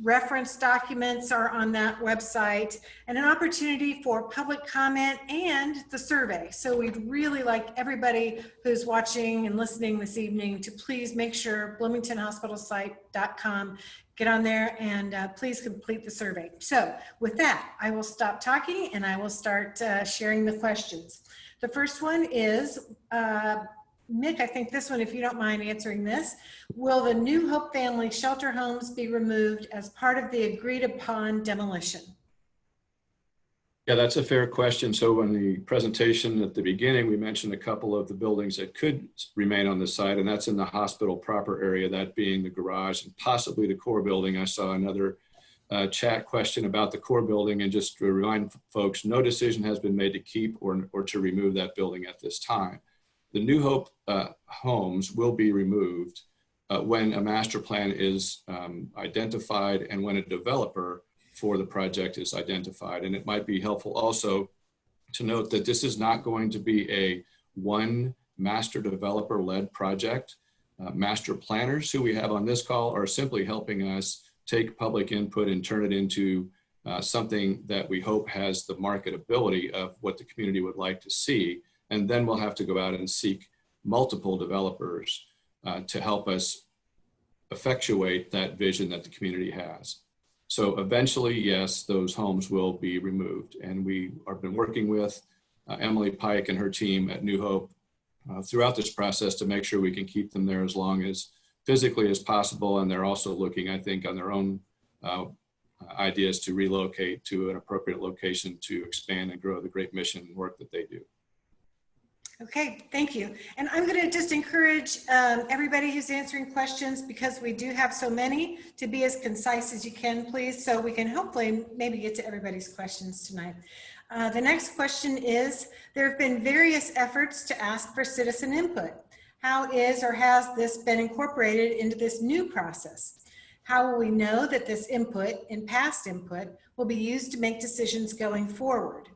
Reference documents are on that website, and an opportunity for public comment and the survey. So we'd really like everybody who's watching and listening this evening to please make sure bloomingtonhospitalsite.com, get on there and please complete the survey. So with that, I will stop talking and I will start sharing the questions. The first one is, Mick, I think this one, if you don't mind answering this. Will the New Hope Family shelter homes be removed as part of the agreed upon demolition? Yeah, that's a fair question. So in the presentation at the beginning, we mentioned a couple of the buildings that could remain on the site, and that's in the hospital proper area, that being the garage and possibly the core building. I saw another chat question about the core building, and just to remind folks, no decision has been made to keep or to remove that building at this time. The New Hope homes will be removed when a master plan is identified and when a developer for the project is identified. And it might be helpful also to note that this is not going to be a one master developer led project. Master planners who we have on this call are simply helping us take public input and turn it into something that we hope has the marketability of what the community would like to see. And then we'll have to go out and seek multiple developers to help us effectuate that vision that the community has. So eventually, yes, those homes will be removed. And we have been working with Emily Pike and her team at New Hope throughout this process to make sure we can keep them there as long as physically as possible. And they're also looking, I think, on their own ideas to relocate to an appropriate location to expand and grow the great mission work that they do. Okay, thank you. And I'm going to just encourage everybody who's answering questions, because we do have so many, to be as concise as you can, please, so we can hopefully maybe get to everybody's questions tonight. The next question is, there have been various efforts to ask for citizen input. How is or has this been incorporated into this new process? How will we know that this input and past input will be used to make decisions going forward?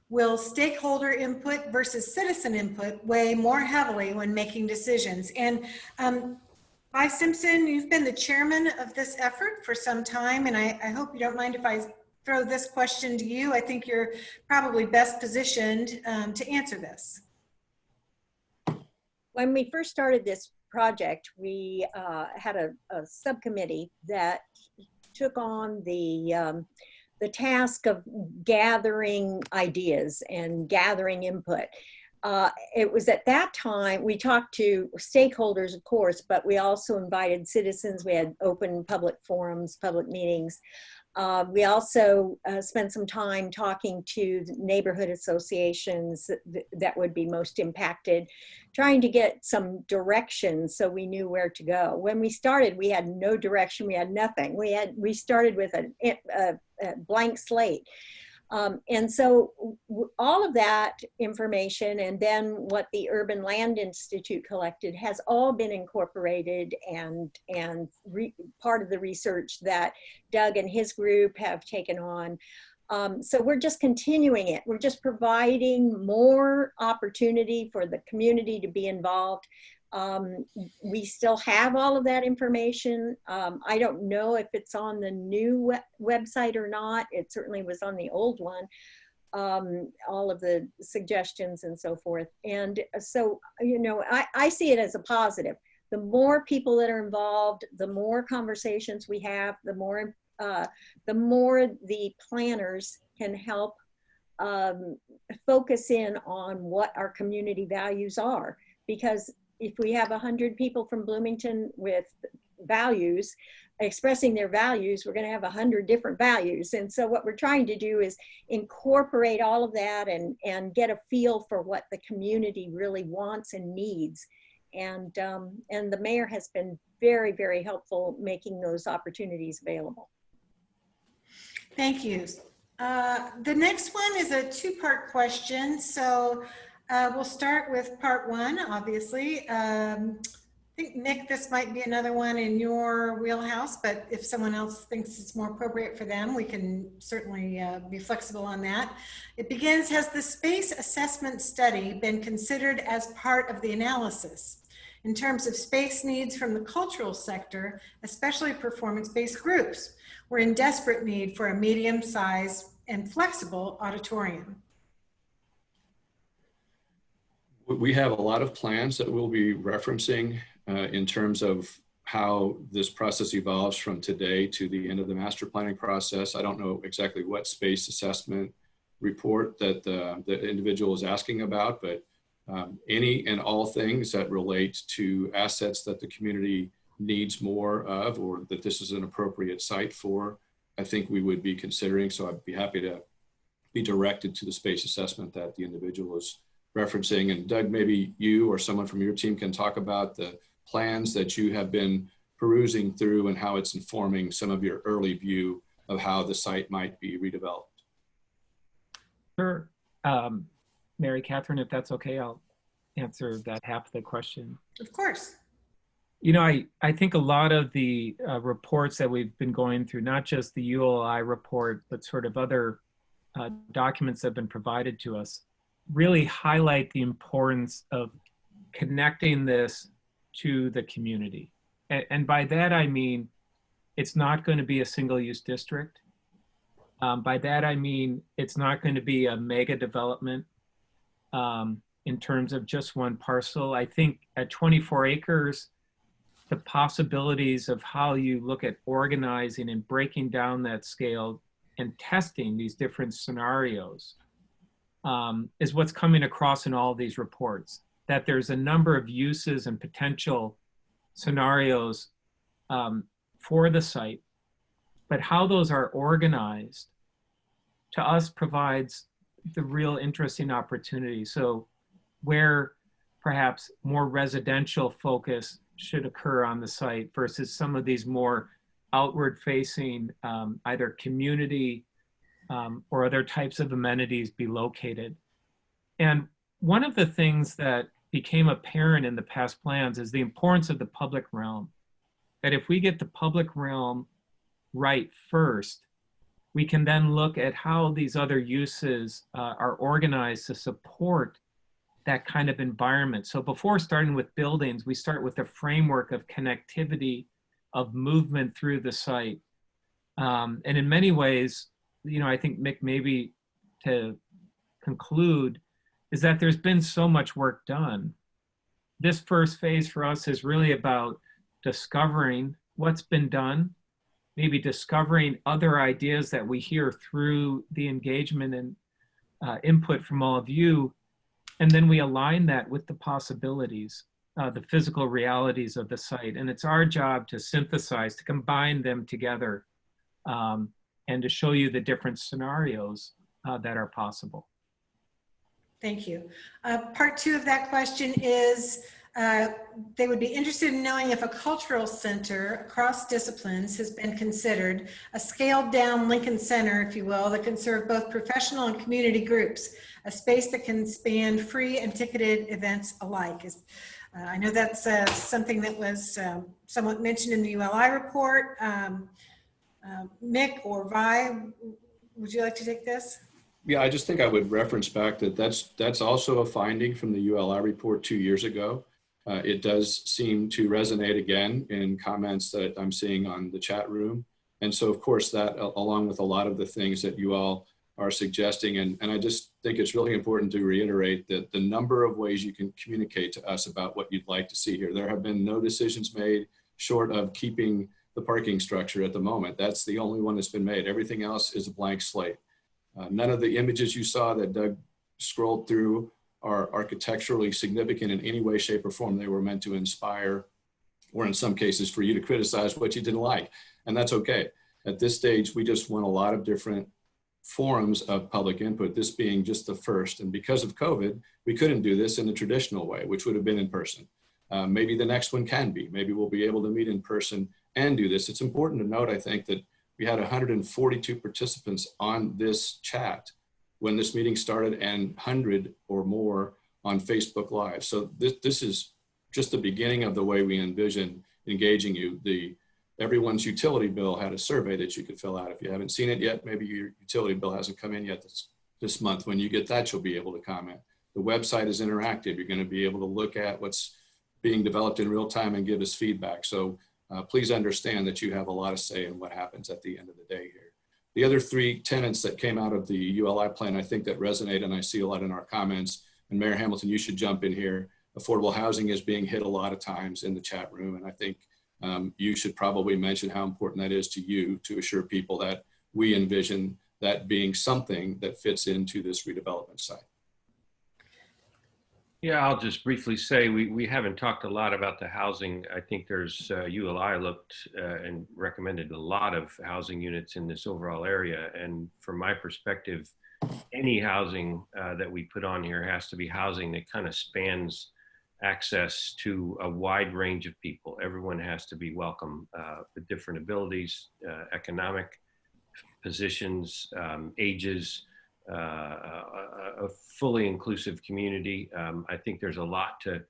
Will stakeholder input versus citizen input weigh more heavily when making decisions? And Vi Simpson, you've been the chairman of this effort for some time, and I hope you don't mind if I throw this question to you. I think you're probably best positioned to answer this. When we first started this project, we had a subcommittee that took on the task of gathering ideas and gathering input. It was at that time, we talked to stakeholders, of course, but we also invited citizens. We had open public forums, public meetings. We also spent some time talking to neighborhood associations that would be most impacted, trying to get some direction so we knew where to go. When we started, we had no direction, we had nothing. We started with a blank slate. And so all of that information, and then what the Urban Land Institute collected, has all been incorporated and part of the research that Doug and his group have taken on. So we're just continuing it. We're just providing more opportunity for the community to be involved. We still have all of that information. I don't know if it's on the new website or not. It certainly was on the old one, all of the suggestions and so forth. And so, you know, I see it as a positive. The more people that are involved, the more conversations we have, the more the planners can help focus in on what our community values are. Because if we have 100 people from Bloomington with values, expressing their values, we're going to have 100 different values. And so what we're trying to do is incorporate all of that and get a feel for what the community really wants and needs. And the mayor has been very, very helpful making those opportunities available. Thank you. The next one is a two-part question. So we'll start with part one, obviously. I think, Nick, this might be another one in your wheelhouse, but if someone else thinks it's more appropriate for them, we can certainly be flexible on that. It begins, has the space assessment study been considered as part of the analysis in terms of space needs from the cultural sector, especially performance-based groups? We're in desperate need for a medium-sized and flexible auditorium. We have a lot of plans that we'll be referencing in terms of how this process evolves from today to the end of the master planning process. I don't know exactly what space assessment report that the individual is asking about, but any and all things that relate to assets that the community needs more of, or that this is an appropriate site for, I think we would be considering. So I'd be happy to be directed to the space assessment that the individual is referencing. And Doug, maybe you or someone from your team can talk about the plans that you have been perusing through and how it's informing some of your early view of how the site might be redeveloped. Sure. Mary Catherine, if that's okay, I'll answer that half of the question. Of course. You know, I think a lot of the reports that we've been going through, not just the ULI report, but sort of other documents that have been provided to us, really highlight the importance of connecting this to the community. And by that, I mean, it's not going to be a single-use district. By that, I mean, it's not going to be a mega development in terms of just one parcel. I think at 24 acres, the possibilities of how you look at organizing and breaking down that scale and testing these different scenarios is what's coming across in all these reports, that there's a number of uses and potential scenarios for the site, but how those are organized to us provides the real interesting opportunity. So where perhaps more residential focus should occur on the site versus some of these more outward facing either community or other types of amenities be located. And one of the things that became apparent in the past plans is the importance of the public realm. That if we get the public realm right first, we can then look at how these other uses are organized to support that kind of environment. So before starting with buildings, we start with a framework of connectivity, of movement through the site. And in many ways, you know, I think, Mick, maybe to conclude, is that there's been so much work done. This first phase for us is really about discovering what's been done, maybe discovering other ideas that we hear through the engagement and input from all of you. And then we align that with the possibilities, the physical realities of the site. And it's our job to synthesize, to combine them together, and to show you the different scenarios that are possible. Thank you. Part two of that question is, they would be interested in knowing if a cultural center across disciplines has been considered, a scaled down Lincoln Center, if you will, that can serve both professional and community groups, a space that can span free and ticketed events alike. I know that's something that was somewhat mentioned in the ULI report. Mick or Vi, would you like to take this? Yeah, I just think I would reference back that that's also a finding from the ULI report 2 years ago. It does seem to resonate again in comments that I'm seeing on the chat room. And so, of course, that along with a lot of the things that you all are suggesting, and I just think it's really important to reiterate that the number of ways you can communicate to us about what you'd like to see here. There have been no decisions made short of keeping the parking structure at the moment. That's the only one that's been made. Everything else is a blank slate. None of the images you saw that Doug scrolled through are architecturally significant in any way, shape, or form. They were meant to inspire, or in some cases for you to criticize what you didn't like. And that's okay. At this stage, we just want a lot of different forums of public input, this being just the first. And because of COVID, we couldn't do this in the traditional way, which would have been in person. Maybe the next one can be. Maybe we'll be able to meet in person and do this. It's important to note, I think, that we had 142 participants on this chat when this meeting started and 100 or more on Facebook Live. So this is just the beginning of the way we envision engaging you. Everyone's utility bill had a survey that you could fill out. If you haven't seen it yet, maybe your utility bill hasn't come in yet this month. When you get that, you'll be able to comment. The website is interactive. You're going to be able to look at what's being developed in real time and give us feedback. So please understand that you have a lot of say in what happens at the end of the day here. The other three tenets that came out of the ULI plan, I think that resonate, and I see a lot in our comments, and Mayor Hamilton, you should jump in here. Affordable housing is being hit a lot of times in the chat room, and I think you should probably mention how important that is to you to assure people that we envision that being something that fits into this redevelopment site. Yeah, I'll just briefly say we haven't talked a lot about the housing. I think there's ULI looked and recommended a lot of housing units in this overall area. And from my perspective, any housing that we put on here has to be housing that kind of spans access to a wide range of people. Everyone has to be welcome with different abilities, economic positions, ages, a fully inclusive community. I think there's a lot to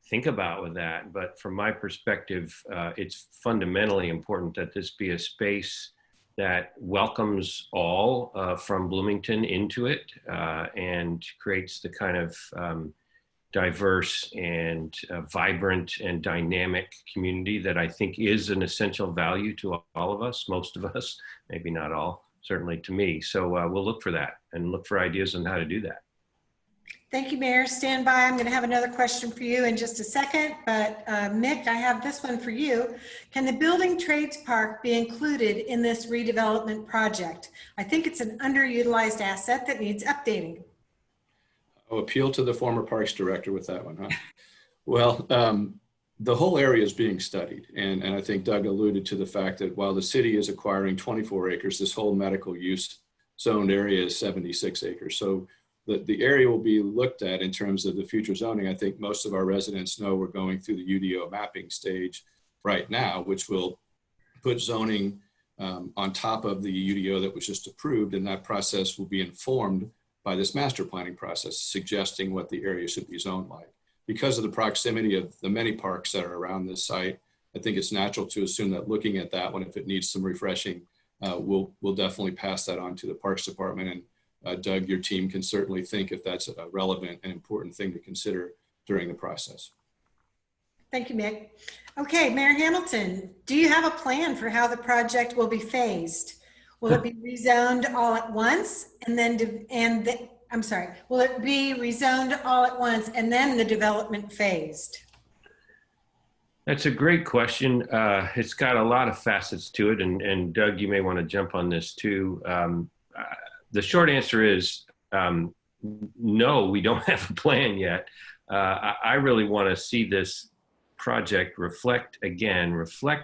think about with that, but from my perspective, it's fundamentally important that this be a space that welcomes all from Bloomington into it and creates the kind of diverse and vibrant and dynamic community that I think is an essential value to all of us, most of us, maybe not all, certainly to me. So we'll look for that and look for ideas on how to do that. Thank you, Mayor. Stand by. I'm going to have another question for you in just a second, but Mick, I have this one for you. Can the Building Trades Park be included in this redevelopment project? I think it's an underutilized asset that needs updating. I'll appeal to the former Parks Director with that one, huh? Well, the whole area is being studied. And I think Doug alluded to the fact that while the city is acquiring 24 acres, this whole medical use zoned area is 76 acres. So the area will be looked at in terms of the future zoning. I think most of our residents know we're going through the UDO mapping stage right now, which will put zoning on top of the UDO that was just approved. And that process will be informed by this master planning process, suggesting what the area should be zoned like. Because of the proximity of the many parks that are around this site, I think it's natural to assume that looking at that one, if it needs some refreshing, we'll definitely pass that on to the Parks Department. And Doug, your team can certainly think if that's a relevant and important thing to consider during the process. Thank you, Mick. Okay, Mayor Hamilton, do you have a plan for how the project will be phased? Will it be rezoned all at once and then, will it be rezoned all at once and then the development phased? That's a great question. It's got a lot of facets to it. And Doug, you may want to jump on this too. The short answer is no, we don't have a plan yet. I really want to see this project reflect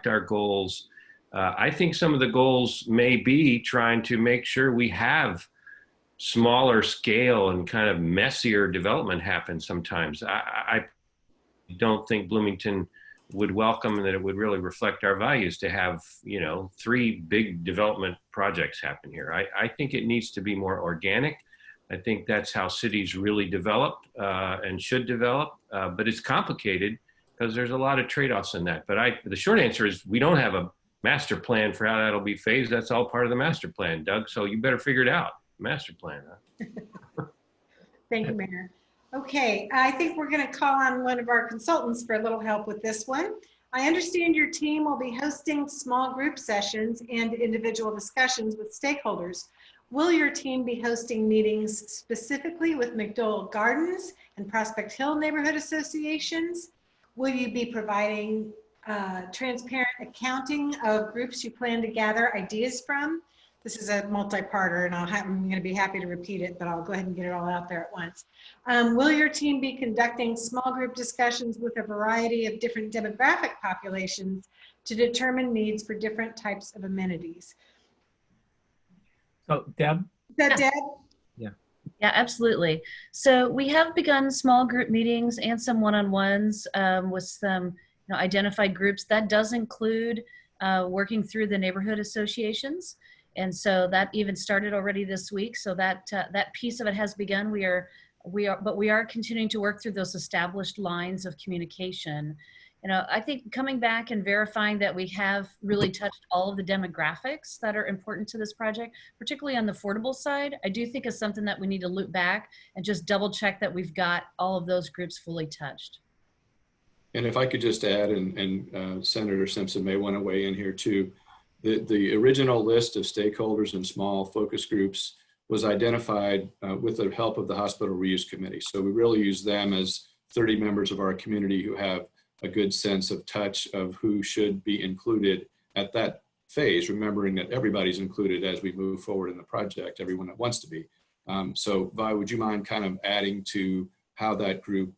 our goals. I think some of the goals may be trying to make sure we have smaller scale and kind of messier development happen sometimes. I don't think Bloomington would welcome that it would really reflect our values to have, 3 big development projects happen here. I think it needs to be more organic. I think that's how cities really develop and should develop, but it's complicated because there's a lot of trade-offs in that. But the short answer is we don't have a master plan for how that'll be phased. That's all part of the master plan, Doug. So you better figure it out. Master plan, huh? Thank you, Mayor. Okay, I think we're going to call on one of our consultants for a little help with this one. I understand your team will be hosting small group sessions and individual discussions with stakeholders. Will your team be hosting meetings specifically with McDowell Gardens and Prospect Hill neighborhood associations? Will you be providing transparent accounting of groups you plan to gather ideas from? This is a multi-parter and I'm going to be happy to repeat it, but I'll go ahead and get it all out there at once. Will your team be conducting small group discussions with a variety of different demographic populations to determine needs for different types of amenities? Oh, Deb? Is that Deb? Yeah, absolutely. So we have begun small group meetings and some one-on-ones with some identified groups. That does include working through the neighborhood associations. And so that even started already this week. So that that piece of it has begun. We are continuing to work through those established lines of communication. I think coming back and verifying that we have really touched all of the demographics that are important to this project, particularly on the affordable side, I do think is something that we need to loop back and just double check that we've got all of those groups fully touched. And if I could just add, and Senator Simpson may want to weigh in here too, the original list of stakeholders and small focus groups was identified with the help of the Hospital Reuse Committee. So we really use them as 30 members of our community who have a good sense of touch of who should be included at that phase, remembering that everybody's included as we move forward in the project, everyone that wants to be. So Vi, would you mind kind of adding to how that group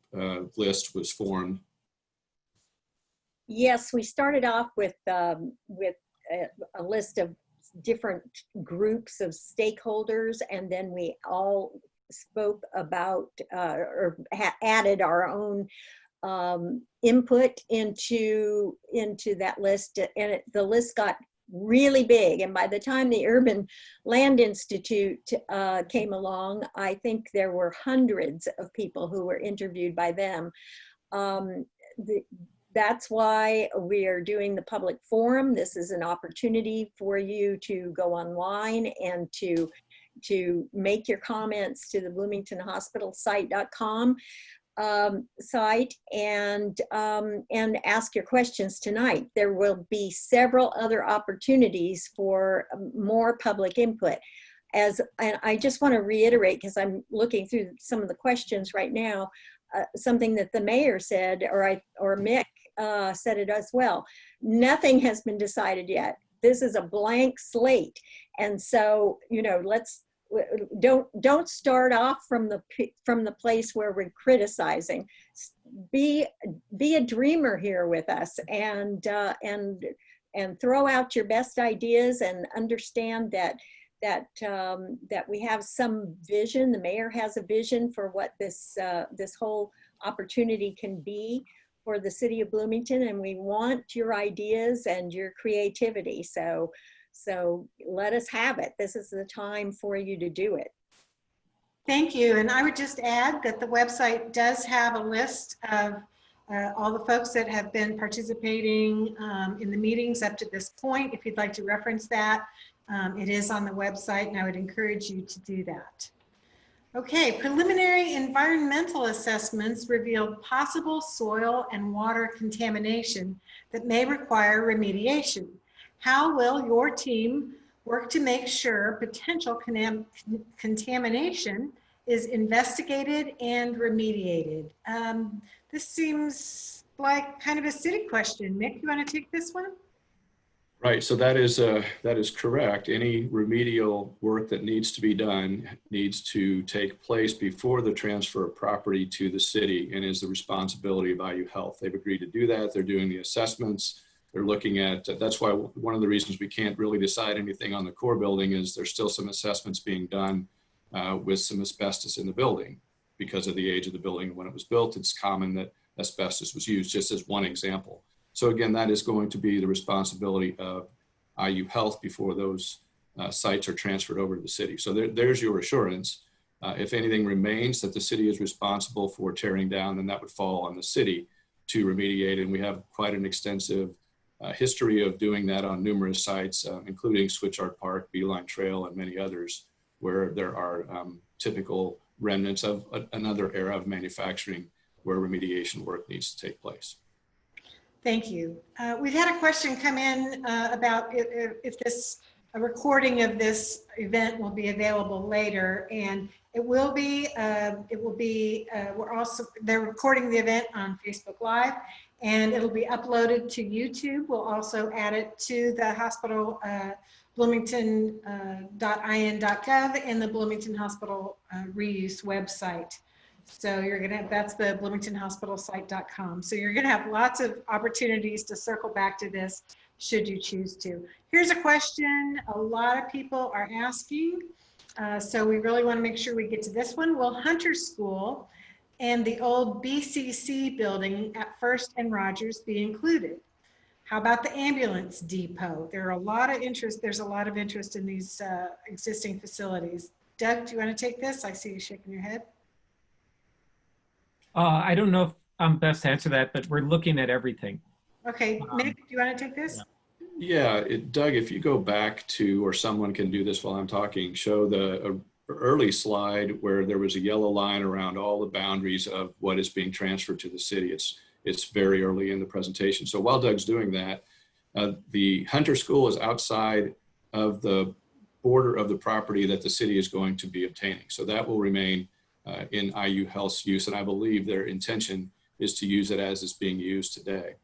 list was formed? Yes, we started off with a list of different groups of stakeholders, and then we all spoke about added our own input into that list, and the list got really big. And by the time the Urban Land Institute came along, I think there were hundreds of people who were interviewed by them. That's why we are doing the public forum. This is an opportunity for you to go online and to make your comments to the bloomingtonhospitalsite.com site and ask your questions tonight. There will be several other opportunities for more public input. And I just want to reiterate, because I'm looking through some of the questions right now, something that the mayor said, or Mick said it as well. Nothing has been decided yet. This is a blank slate, and so don't start off from the place where we're criticizing. Be a dreamer here with us, and throw out your best ideas, and understand that we have some vision. The mayor has a vision for what this whole opportunity can be for the city of Bloomington, and we want your ideas and your creativity. So let us have it. This is the time for you to do it. Thank you. And I would just add that the website does have a list of all the folks that have been participating in the meetings up to this point. If you'd like to reference that, it is on the website, and I would encourage you to do that. Okay, preliminary environmental assessments revealed possible soil and water contamination that may require remediation. How will your team work to make sure potential contamination is investigated and remediated? This seems like kind of a city question. Mick, you want to take this one? Right, so that is correct. Any remedial work that needs to be done needs to take place before the transfer of property to the city, and is the responsibility of IU Health. They've agreed to do that. They're doing the assessments. They're looking at, that's why one of the reasons we can't really decide anything on the core building is there's still some assessments being done with some asbestos in the building. Because of the age of the building when it was built, it's common that asbestos was used, just as one example. So again, that is going to be the responsibility of IU Health before those sites are transferred over to the city. So there's your assurance. If anything remains that the city is responsible for tearing down, then that would fall on the city to remediate. And we have quite an extensive history of doing that on numerous sites, including Switchard Park, Beeline Trail, and many others, where there are typical remnants of another era of manufacturing where remediation work needs to take place. Thank you. We've had a question come in about if a recording of this event will be available later, and it will be. They're recording the event on Facebook Live, and it'll be uploaded to YouTube. We'll also add it to the hospital bloomington.in.gov and the Bloomington Hospital reuse website. So that's the bloomingtonhospitalsite.com. So you're gonna have lots of opportunities to circle back to this should you choose to. Here's a question a lot of people are asking. So we really wanna make sure we get to this one. Will Hunter School and the old BCC building at First and Rogers be included? How about the ambulance depot? There's a lot of interest in these existing facilities. Doug, do you wanna take this? I see you shaking your head. I don't know if I'm best to answer that, but we're looking at everything. Okay, Mick, do you want to take this? Yeah, Doug, if you go back to, or someone can do this while I'm talking, show the early slide where there was a yellow line around all the boundaries of what is being transferred to the city. It's very early in the presentation. So while Doug's doing that, the Hunter School is outside of the border of the property that the city is going to be obtaining. So that will remain in IU Health's use, and I believe their intention is to use it as it's being used today.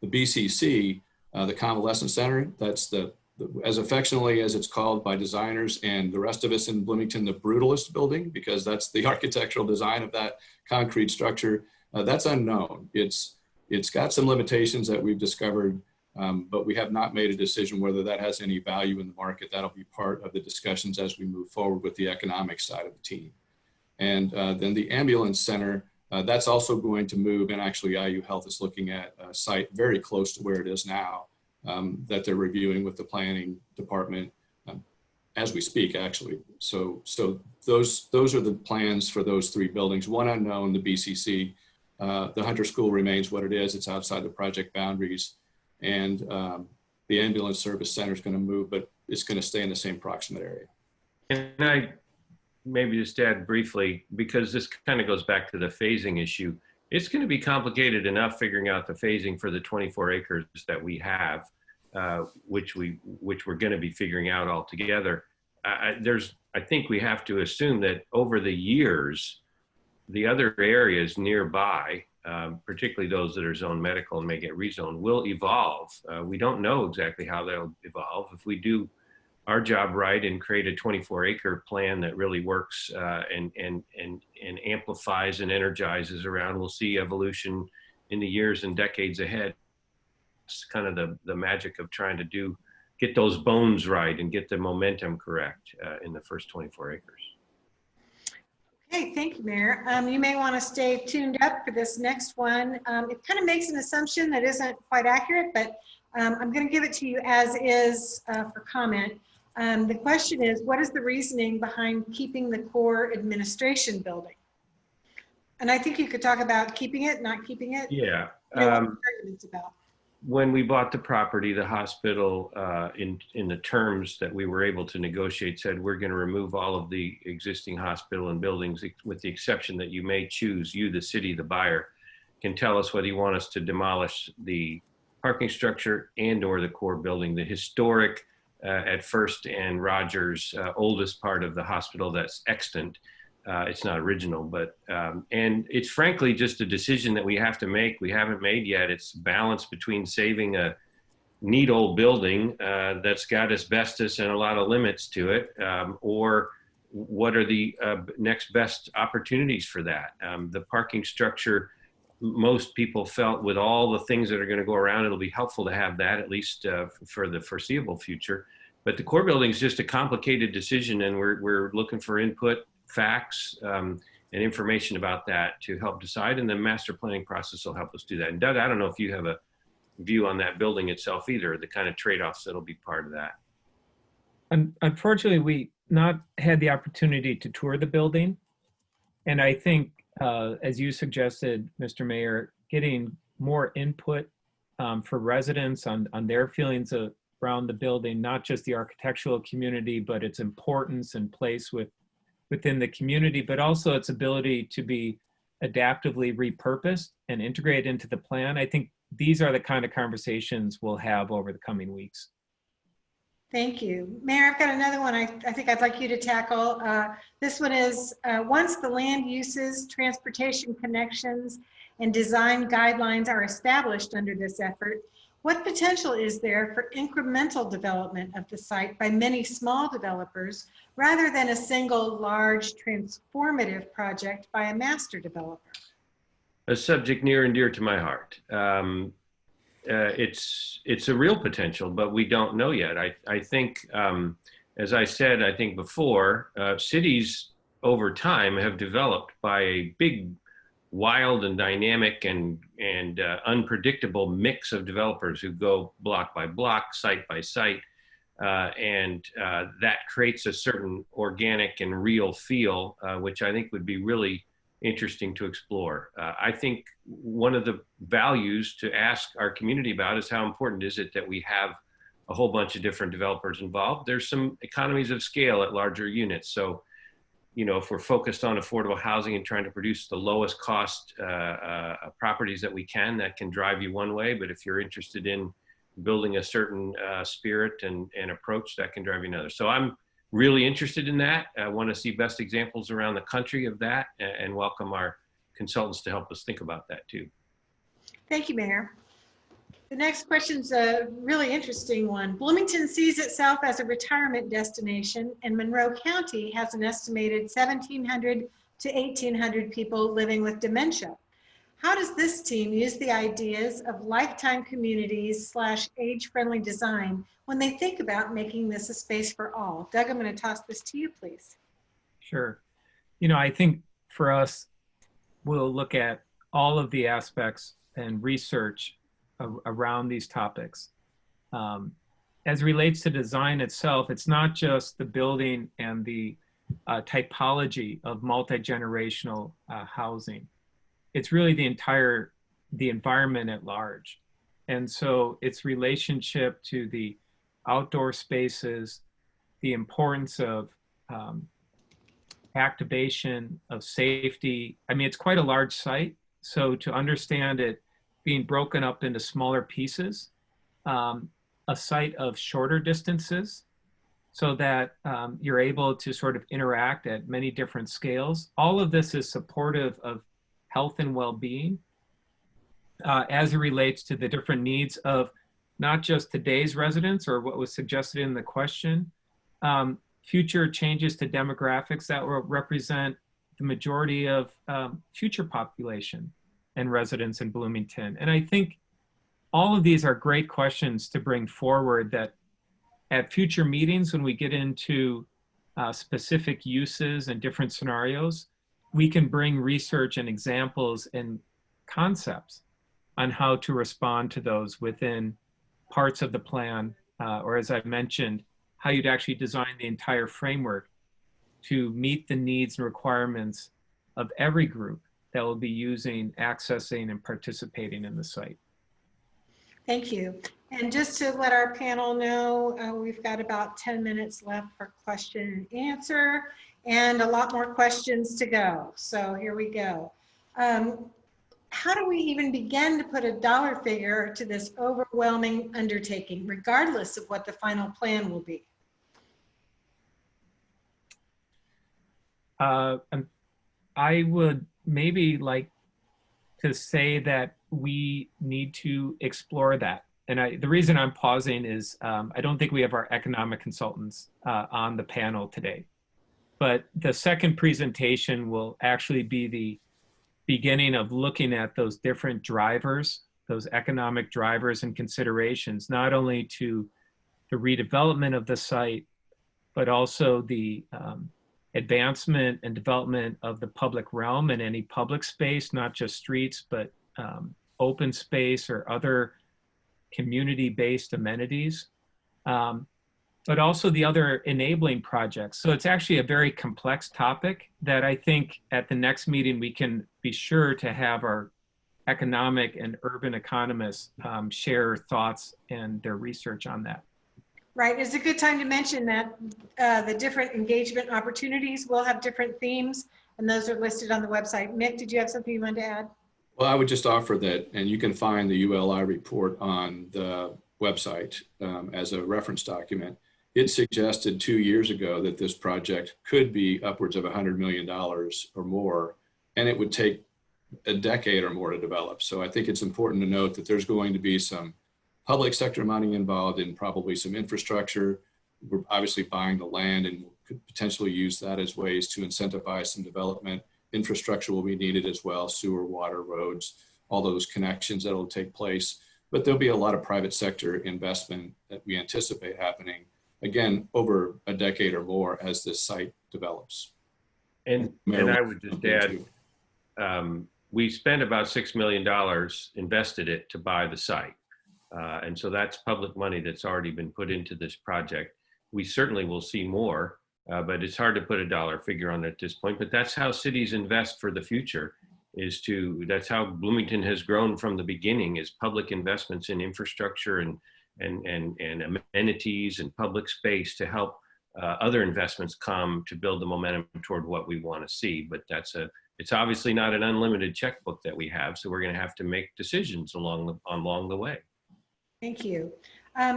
The BCC, the Convalescent Center, that's as affectionately as it's called by designers and the rest of us in Bloomington, the brutalist building, because that's the architectural design of that concrete structure. That's unknown. It's got some limitations that we've discovered but we have not made a decision whether that has any value in the market. That'll be part of the discussions as we move forward with the economic side of the team. And then the ambulance center, that's also going to move, and actually IU Health is looking at a site very close to where it is now that they're reviewing with the planning department as we speak, actually. So those are the plans for those three buildings. One unknown, the BCC. The Hunter School remains what it is. It's outside the project boundaries. And the ambulance service center is going to move, but it's going to stay in the same proximate area. And I maybe just add briefly, because this kind of goes back to the phasing issue. It's going to be complicated enough figuring out the phasing for the 24 acres that we have, which we're going to be figuring out altogether. I think we have to assume that over the years, the other areas nearby, particularly those that are zone medical and may get rezoned, will evolve. We don't know exactly how they'll evolve. If we do our job right and create a 24-acre plan that really works and amplifies and energizes around, we'll see evolution in the years and decades ahead. It's kind of the magic of trying to get those bones right and get the momentum correct in the first 24 acres. Okay, thank you, Mayor. You may want to stay tuned up for this next one. It kind of makes an assumption that isn't quite accurate, but I'm going to give it to you as is for comment. The question is, what is the reasoning behind keeping the core administration building? And I think you could talk about keeping it, not keeping it. Yeah. You know, what the argument's about. When we bought the property, the hospital, in the terms that we were able to negotiate, said we're going to remove all of the existing hospital and buildings, with the exception that you may choose, you, the city, the buyer, can tell us whether you want us to demolish the parking structure and or the core building, the historic at First and Rogers, oldest part of the hospital that's extant. It's not original, but, and it's frankly just a decision that we have to make. We haven't made yet. It's balance between saving a neat old building that's got asbestos and a lot of limits to it, or what are the next best opportunities for that. The parking structure, most people felt with all the things that are going to go around, it'll be helpful to have that, at least for the foreseeable future. But the core building is just a complicated decision, and we're looking for input, facts, and information about that to help decide, and the master planning process will help us do that. And Doug, I don't know if you have a view on that building itself either, the kind of trade-offs that'll be part of that. Unfortunately, we not had the opportunity to tour the building. And I think, as you suggested, Mr. Mayor, getting more input for residents on their feelings around the building, not just the architectural community, but its importance and place within the community, but also its ability to be adaptively repurposed and integrated into the plan. I think these are the kind of conversations we'll have over the coming weeks. Thank you. Mayor, I've got another one I think I'd like you to tackle. This one is, once the land uses, transportation connections, and design guidelines are established under this effort, what potential is there for incremental development of the site by many small developers rather than a single large transformative project by a master developer? A subject near and dear to my heart. It's a real potential, but we don't know yet. I think, as I said, I think before, cities over time have developed by a big, wild and dynamic and unpredictable mix of developers who go block by block, site by site, and that creates a certain organic and real feel, which I think would be really interesting to explore. I think one of the values to ask our community about is how important is it that we have a whole bunch of different developers involved. There's some economies of scale at larger units. So, you know, if we're focused on affordable housing and trying to produce the lowest cost properties that we can, that can drive you one way. But if you're interested in building a certain spirit and approach, that can drive you another. So I'm really interested in that. I want to see best examples around the country of that, and welcome our consultants to help us think about that too. Thank you, Mayor. The next question's a really interesting one. Bloomington sees itself as a retirement destination, and Monroe County has an estimated 1,700 to 1,800 people living with dementia. How does this team use the ideas of lifetime communities / age-friendly design when they think about making this a space for all? Doug, I'm going to toss this to you, please. Sure. I think for us, we'll look at all of the aspects and research around these topics. As it relates to design itself, it's not just the building and the typology of multi-generational housing. It's really the environment at large. And so its relationship to the outdoor spaces, the importance of activation, of safety. I mean, it's quite a large site. So to understand it being broken up into smaller pieces, a site of shorter distances, so that you're able to sort of interact at many different scales. All of this is supportive of health and well-being as it relates to the different needs of not just today's residents or what was suggested in the question, future changes to demographics that will represent the majority of future population and residents in Bloomington. And I think all of these are great questions to bring forward that at future meetings, when we get into specific uses and different scenarios, we can bring research and examples and concepts on how to respond to those within parts of the plan, or as I mentioned, how you'd actually design the entire framework to meet the needs and requirements of every group that will be using, accessing, and participating in the site. Thank you. And just to let our panel know, we've got about 10 minutes left for question and answer, and a lot more questions to go. So here we go. How do we even begin to put a dollar figure to this overwhelming undertaking, regardless of what the final plan will be? I would maybe like to say that we need to explore that. And the reason I'm pausing is I don't think we have our economic consultants on the panel today. But the second presentation will actually be the beginning of looking at those different drivers, those economic drivers and considerations, not only to the redevelopment of the site, but also the advancement and development of the public realm and any public space, not just streets, but open space or other community-based amenities, but also the other enabling projects. So it's actually a very complex topic that I think at the next meeting we can be sure to have our economic and urban economists share thoughts and their research on that. Right, it's a good time to mention that the different engagement opportunities will have different themes, and those are listed on the website. Mick, did you have something you wanted to add? Well, I would just offer that, and you can find the ULI report on the website as a reference document. It suggested 2 years ago that this project could be upwards of $100 million or more, and it would take a decade or more to develop. So I think it's important to note that there's going to be some public sector money involved in probably some infrastructure. We're obviously buying the land and could potentially use that as ways to incentivize some development. Infrastructure will be needed as well, sewer, water, roads, all those connections that will take place. But there'll be a lot of private sector investment that we anticipate happening, again, over a decade or more as this site develops. And I would just add, we spent about $6 million, invested it to buy the site. And so that's public money that's already been put into this project. We certainly will see more, but it's hard to put a dollar figure on it at this point. But that's how cities invest for the future, that's how Bloomington has grown from the beginning, is public investments in infrastructure and amenities and public space to help other investments come to build the momentum toward what we want to see. But it's obviously not an unlimited checkbook that we have, so we're going to have to make decisions along the way. Thank you.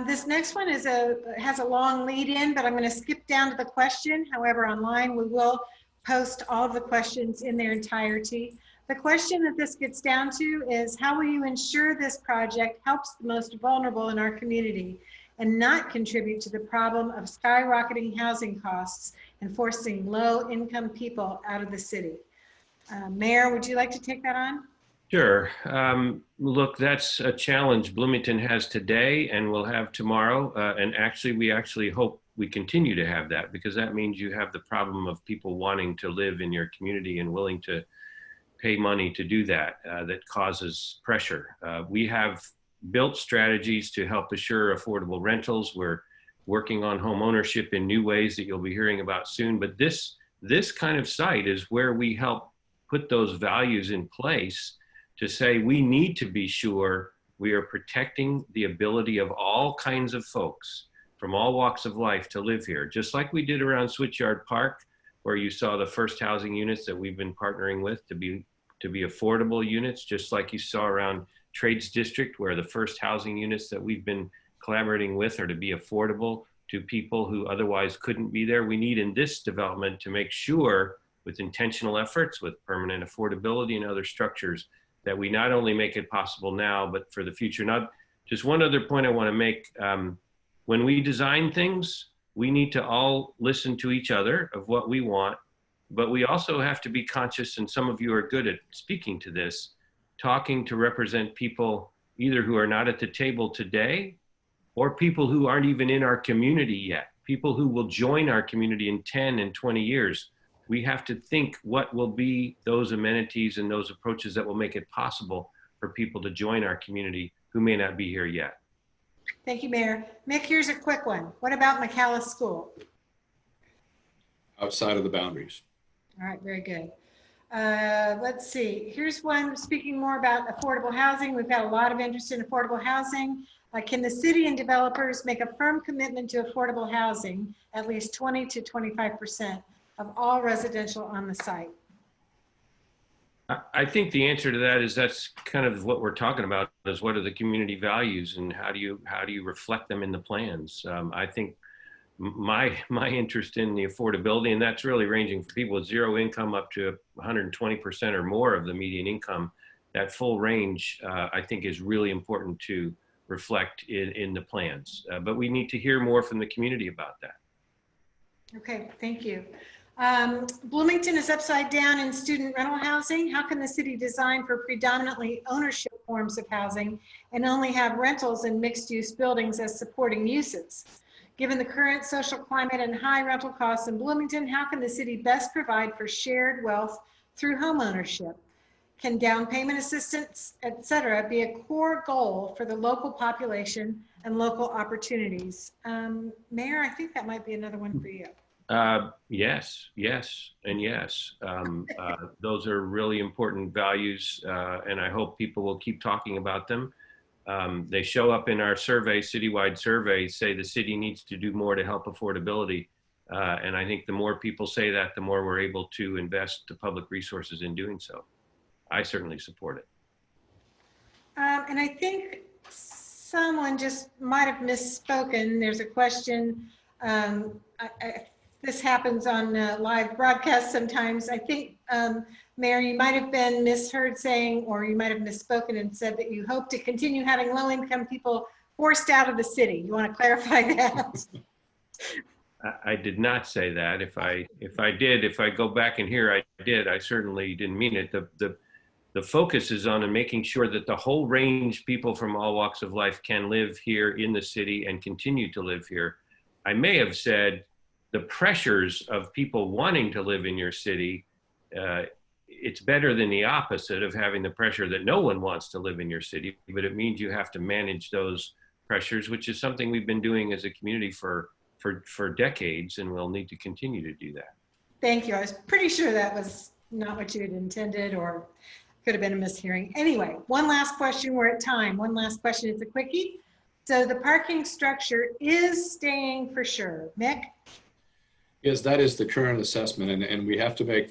This next one has a long lead in, but I'm going to skip down to the question. However, online we will post all of the questions in their entirety. The question that this gets down to is, how will you ensure this project helps the most vulnerable in our community and not contribute to the problem of skyrocketing housing costs and forcing low-income people out of the city? Mayor, would you like to take that on? Sure. Look, that's a challenge Bloomington has today and will have tomorrow. And actually, we actually hope we continue to have that, because that means you have the problem of people wanting to live in your community and willing to pay money to do that, that causes pressure. We have built strategies to help assure affordable rentals. We're working on home ownership in new ways that you'll be hearing about soon. But this kind of site is where we help put those values in place to say we need to be sure we are protecting the ability of all kinds of folks from all walks of life to live here, just like we did around Switchyard Park, where you saw the first housing units that we've been partnering with to be affordable units, just like you saw around Trades District, where the first housing units that we've been collaborating with are to be affordable to people who otherwise couldn't be there. We need in this development to make sure, with intentional efforts, with permanent affordability and other structures, that we not only make it possible now, but for the future. Now, just one other point I want to make. When we design things, we need to all listen to each other of what we want, but we also have to be conscious, and some of you are good at speaking to this, talking to represent people either who are not at the table today or people who aren't even in our community yet, people who will join our community in 10 and 20 years. We have to think what will be those amenities and those approaches that will make it possible for people to join our community who may not be here yet. Thank you, Mayor. Mick, here's a quick one. What about McAllis School? Outside of the boundaries. All right, very good. Let's see. Here's one speaking more about affordable housing. We've got a lot of interest in affordable housing. Can the city and developers make a firm commitment to affordable housing, at least 20 to 25% of all residential on the site? I think the answer to that is that's kind of what we're talking about, is what are the community values and how do you reflect them in the plans? I think my interest in the affordability, and that's really ranging from people with zero income up to 120% or more of the median income, that full range, I think is really important to reflect in the plans. But we need to hear more from the community about that. Okay, thank you. Bloomington is upside down in student rental housing. How can the city design for predominantly ownership forms of housing and only have rentals in mixed-use buildings as supporting uses? Given the current social climate and high rental costs in Bloomington, how can the city best provide for shared wealth through home ownership? Can down payment assistance, et cetera, be a core goal for the local population and local opportunities? Mayor, I think that might be another one for you. Yes, and yes. Those are really important values, and I hope people will keep talking about them. They show up in our survey, citywide survey, say the city needs to do more to help affordability. And I think the more people say that, the more we're able to invest the public resources in doing so. I certainly support it. And I think someone just might have misspoken. There's a question. This happens on live broadcasts sometimes. I think, Mayor, you might have been misheard saying, or you might have misspoken and said that you hope to continue having low-income people forced out of the city. You want to clarify that? I did not say that. If I did, if I go back in here, I did. I certainly didn't mean it. The focus is on making sure that the whole range, people from all walks of life, can live here in the city and continue to live here. I may have said the pressures of people wanting to live in your city, it's better than the opposite of having the pressure that no one wants to live in your city, but it means you have to manage those pressures, which is something we've been doing as a community for decades, and we'll need to continue to do that. Thank you. I was pretty sure that was not what you had intended, or could have been a mishearing. Anyway, one last question. We're at time. One last question. It's a quickie. So the parking structure is staying for sure. Mick? Yes, that is the current assessment, and we have to make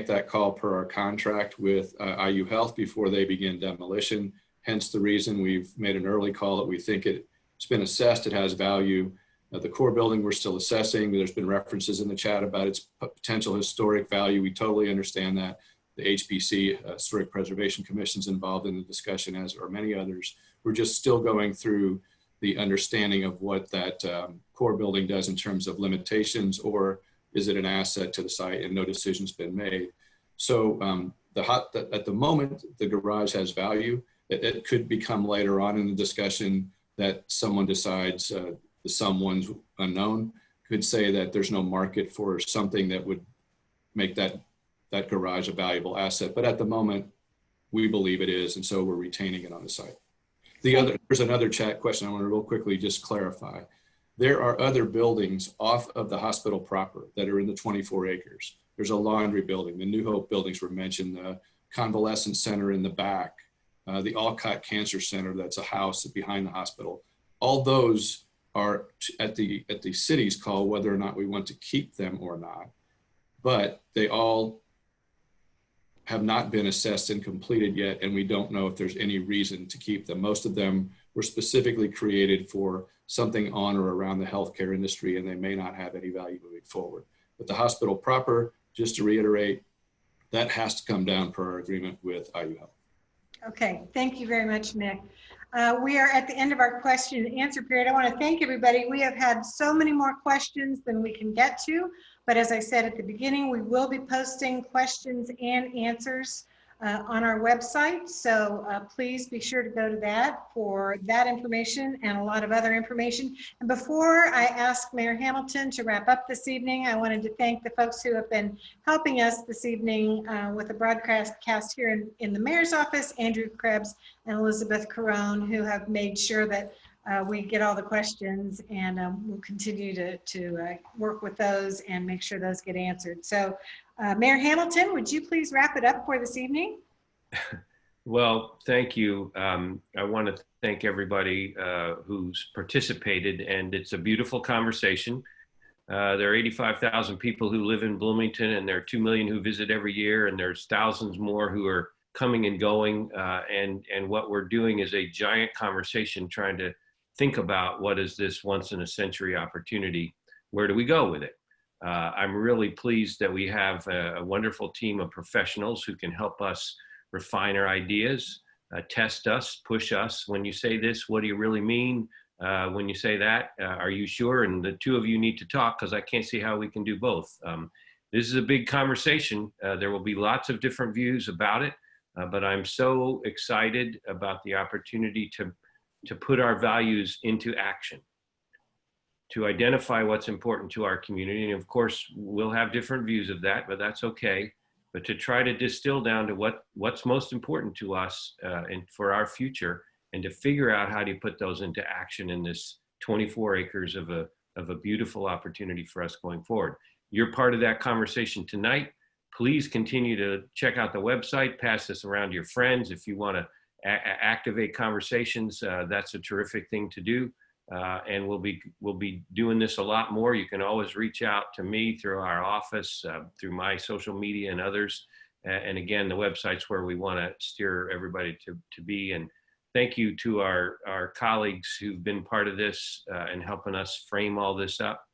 that call per our contract with IU Health before they begin demolition. Hence the reason we've made an early call that we think it's been assessed, it has value. The core building we're still assessing. There's been references in the chat about its potential historic value. We totally understand that. The HPC, Historic Preservation Commission, is involved in the discussion, as are many others. We're just still going through the understanding of what that core building does in terms of limitations, or is it an asset to the site, and no decision's been made. So at the moment, the garage has value. It could become later on in the discussion that someone decides, someone's unknown, could say that there's no market for something that would make that garage a valuable asset. But at the moment, we believe it is, and so we're retaining it on the site. There's another chat question I want to real quickly just clarify. There are other buildings off of the hospital proper that are in the 24 acres. There's a laundry building, the New Hope buildings were mentioned, the convalescent center in the back, the Alcott Cancer Center, that's a house behind the hospital. All those are at the city's call whether or not we want to keep them or not, but they all have not been assessed and completed yet, and we don't know if there's any reason to keep them. Most of them were specifically created for something on or around the healthcare industry, and they may not have any value moving forward. But the hospital proper, just to reiterate, that has to come down per our agreement with IU Health. Okay, thank you very much, Nick. We are at the end of our question and answer period. I want to thank everybody. We have had so many more questions than we can get to, but as I said at the beginning, we will be posting questions and answers on our website. So please be sure to go to that for that information and a lot of other information. And before I ask Mayor Hamilton to wrap up this evening, I wanted to thank the folks who have been helping us this evening with the broadcast here in the mayor's office, Andrew Krebs and Elizabeth Carone, who have made sure that we get all the questions, and we'll continue to work with those and make sure those get answered. So Mayor Hamilton, would you please wrap it up for this evening? Well, thank you. I want to thank everybody who's participated, and it's a beautiful conversation. There are 85,000 people who live in Bloomington, and there are 2 million who visit every year, and there's thousands more who are coming and going. And what we're doing is a giant conversation trying to think about what is this once in a century opportunity? Where do we go with it? I'm really pleased that we have a wonderful team of professionals who can help us refine our ideas, test us, push us. When you say this, what do you really mean? When you say that, are you sure? And the two of you need to talk, because I can't see how we can do both. This is a big conversation. There will be lots of different views about it, but I'm so excited about the opportunity to put our values into action, to identify what's important to our community. And of course, we'll have different views of that, but that's okay. But to try to distill down to what's most important to us and for our future, and to figure out how to put those into action in this 24 acres of a beautiful opportunity for us going forward. You're part of that conversation tonight. Please continue to check out the website, pass this around to your friends. If you want to activate conversations, that's a terrific thing to do. And we'll be doing this a lot more. You can always reach out to me through our office, through my social media and others. And again, the website's where we want to steer everybody to be. And thank you to our colleagues who've been part of this and helping us frame all this up.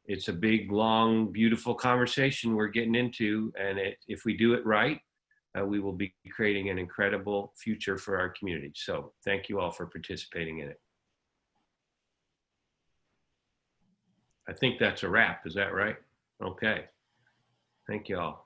It's a big, long, beautiful conversation we're getting into. And if we do it right, we will be creating an incredible future for our community. So thank you all for participating in it. I think that's a wrap. Is that right? Okay. Thank you all.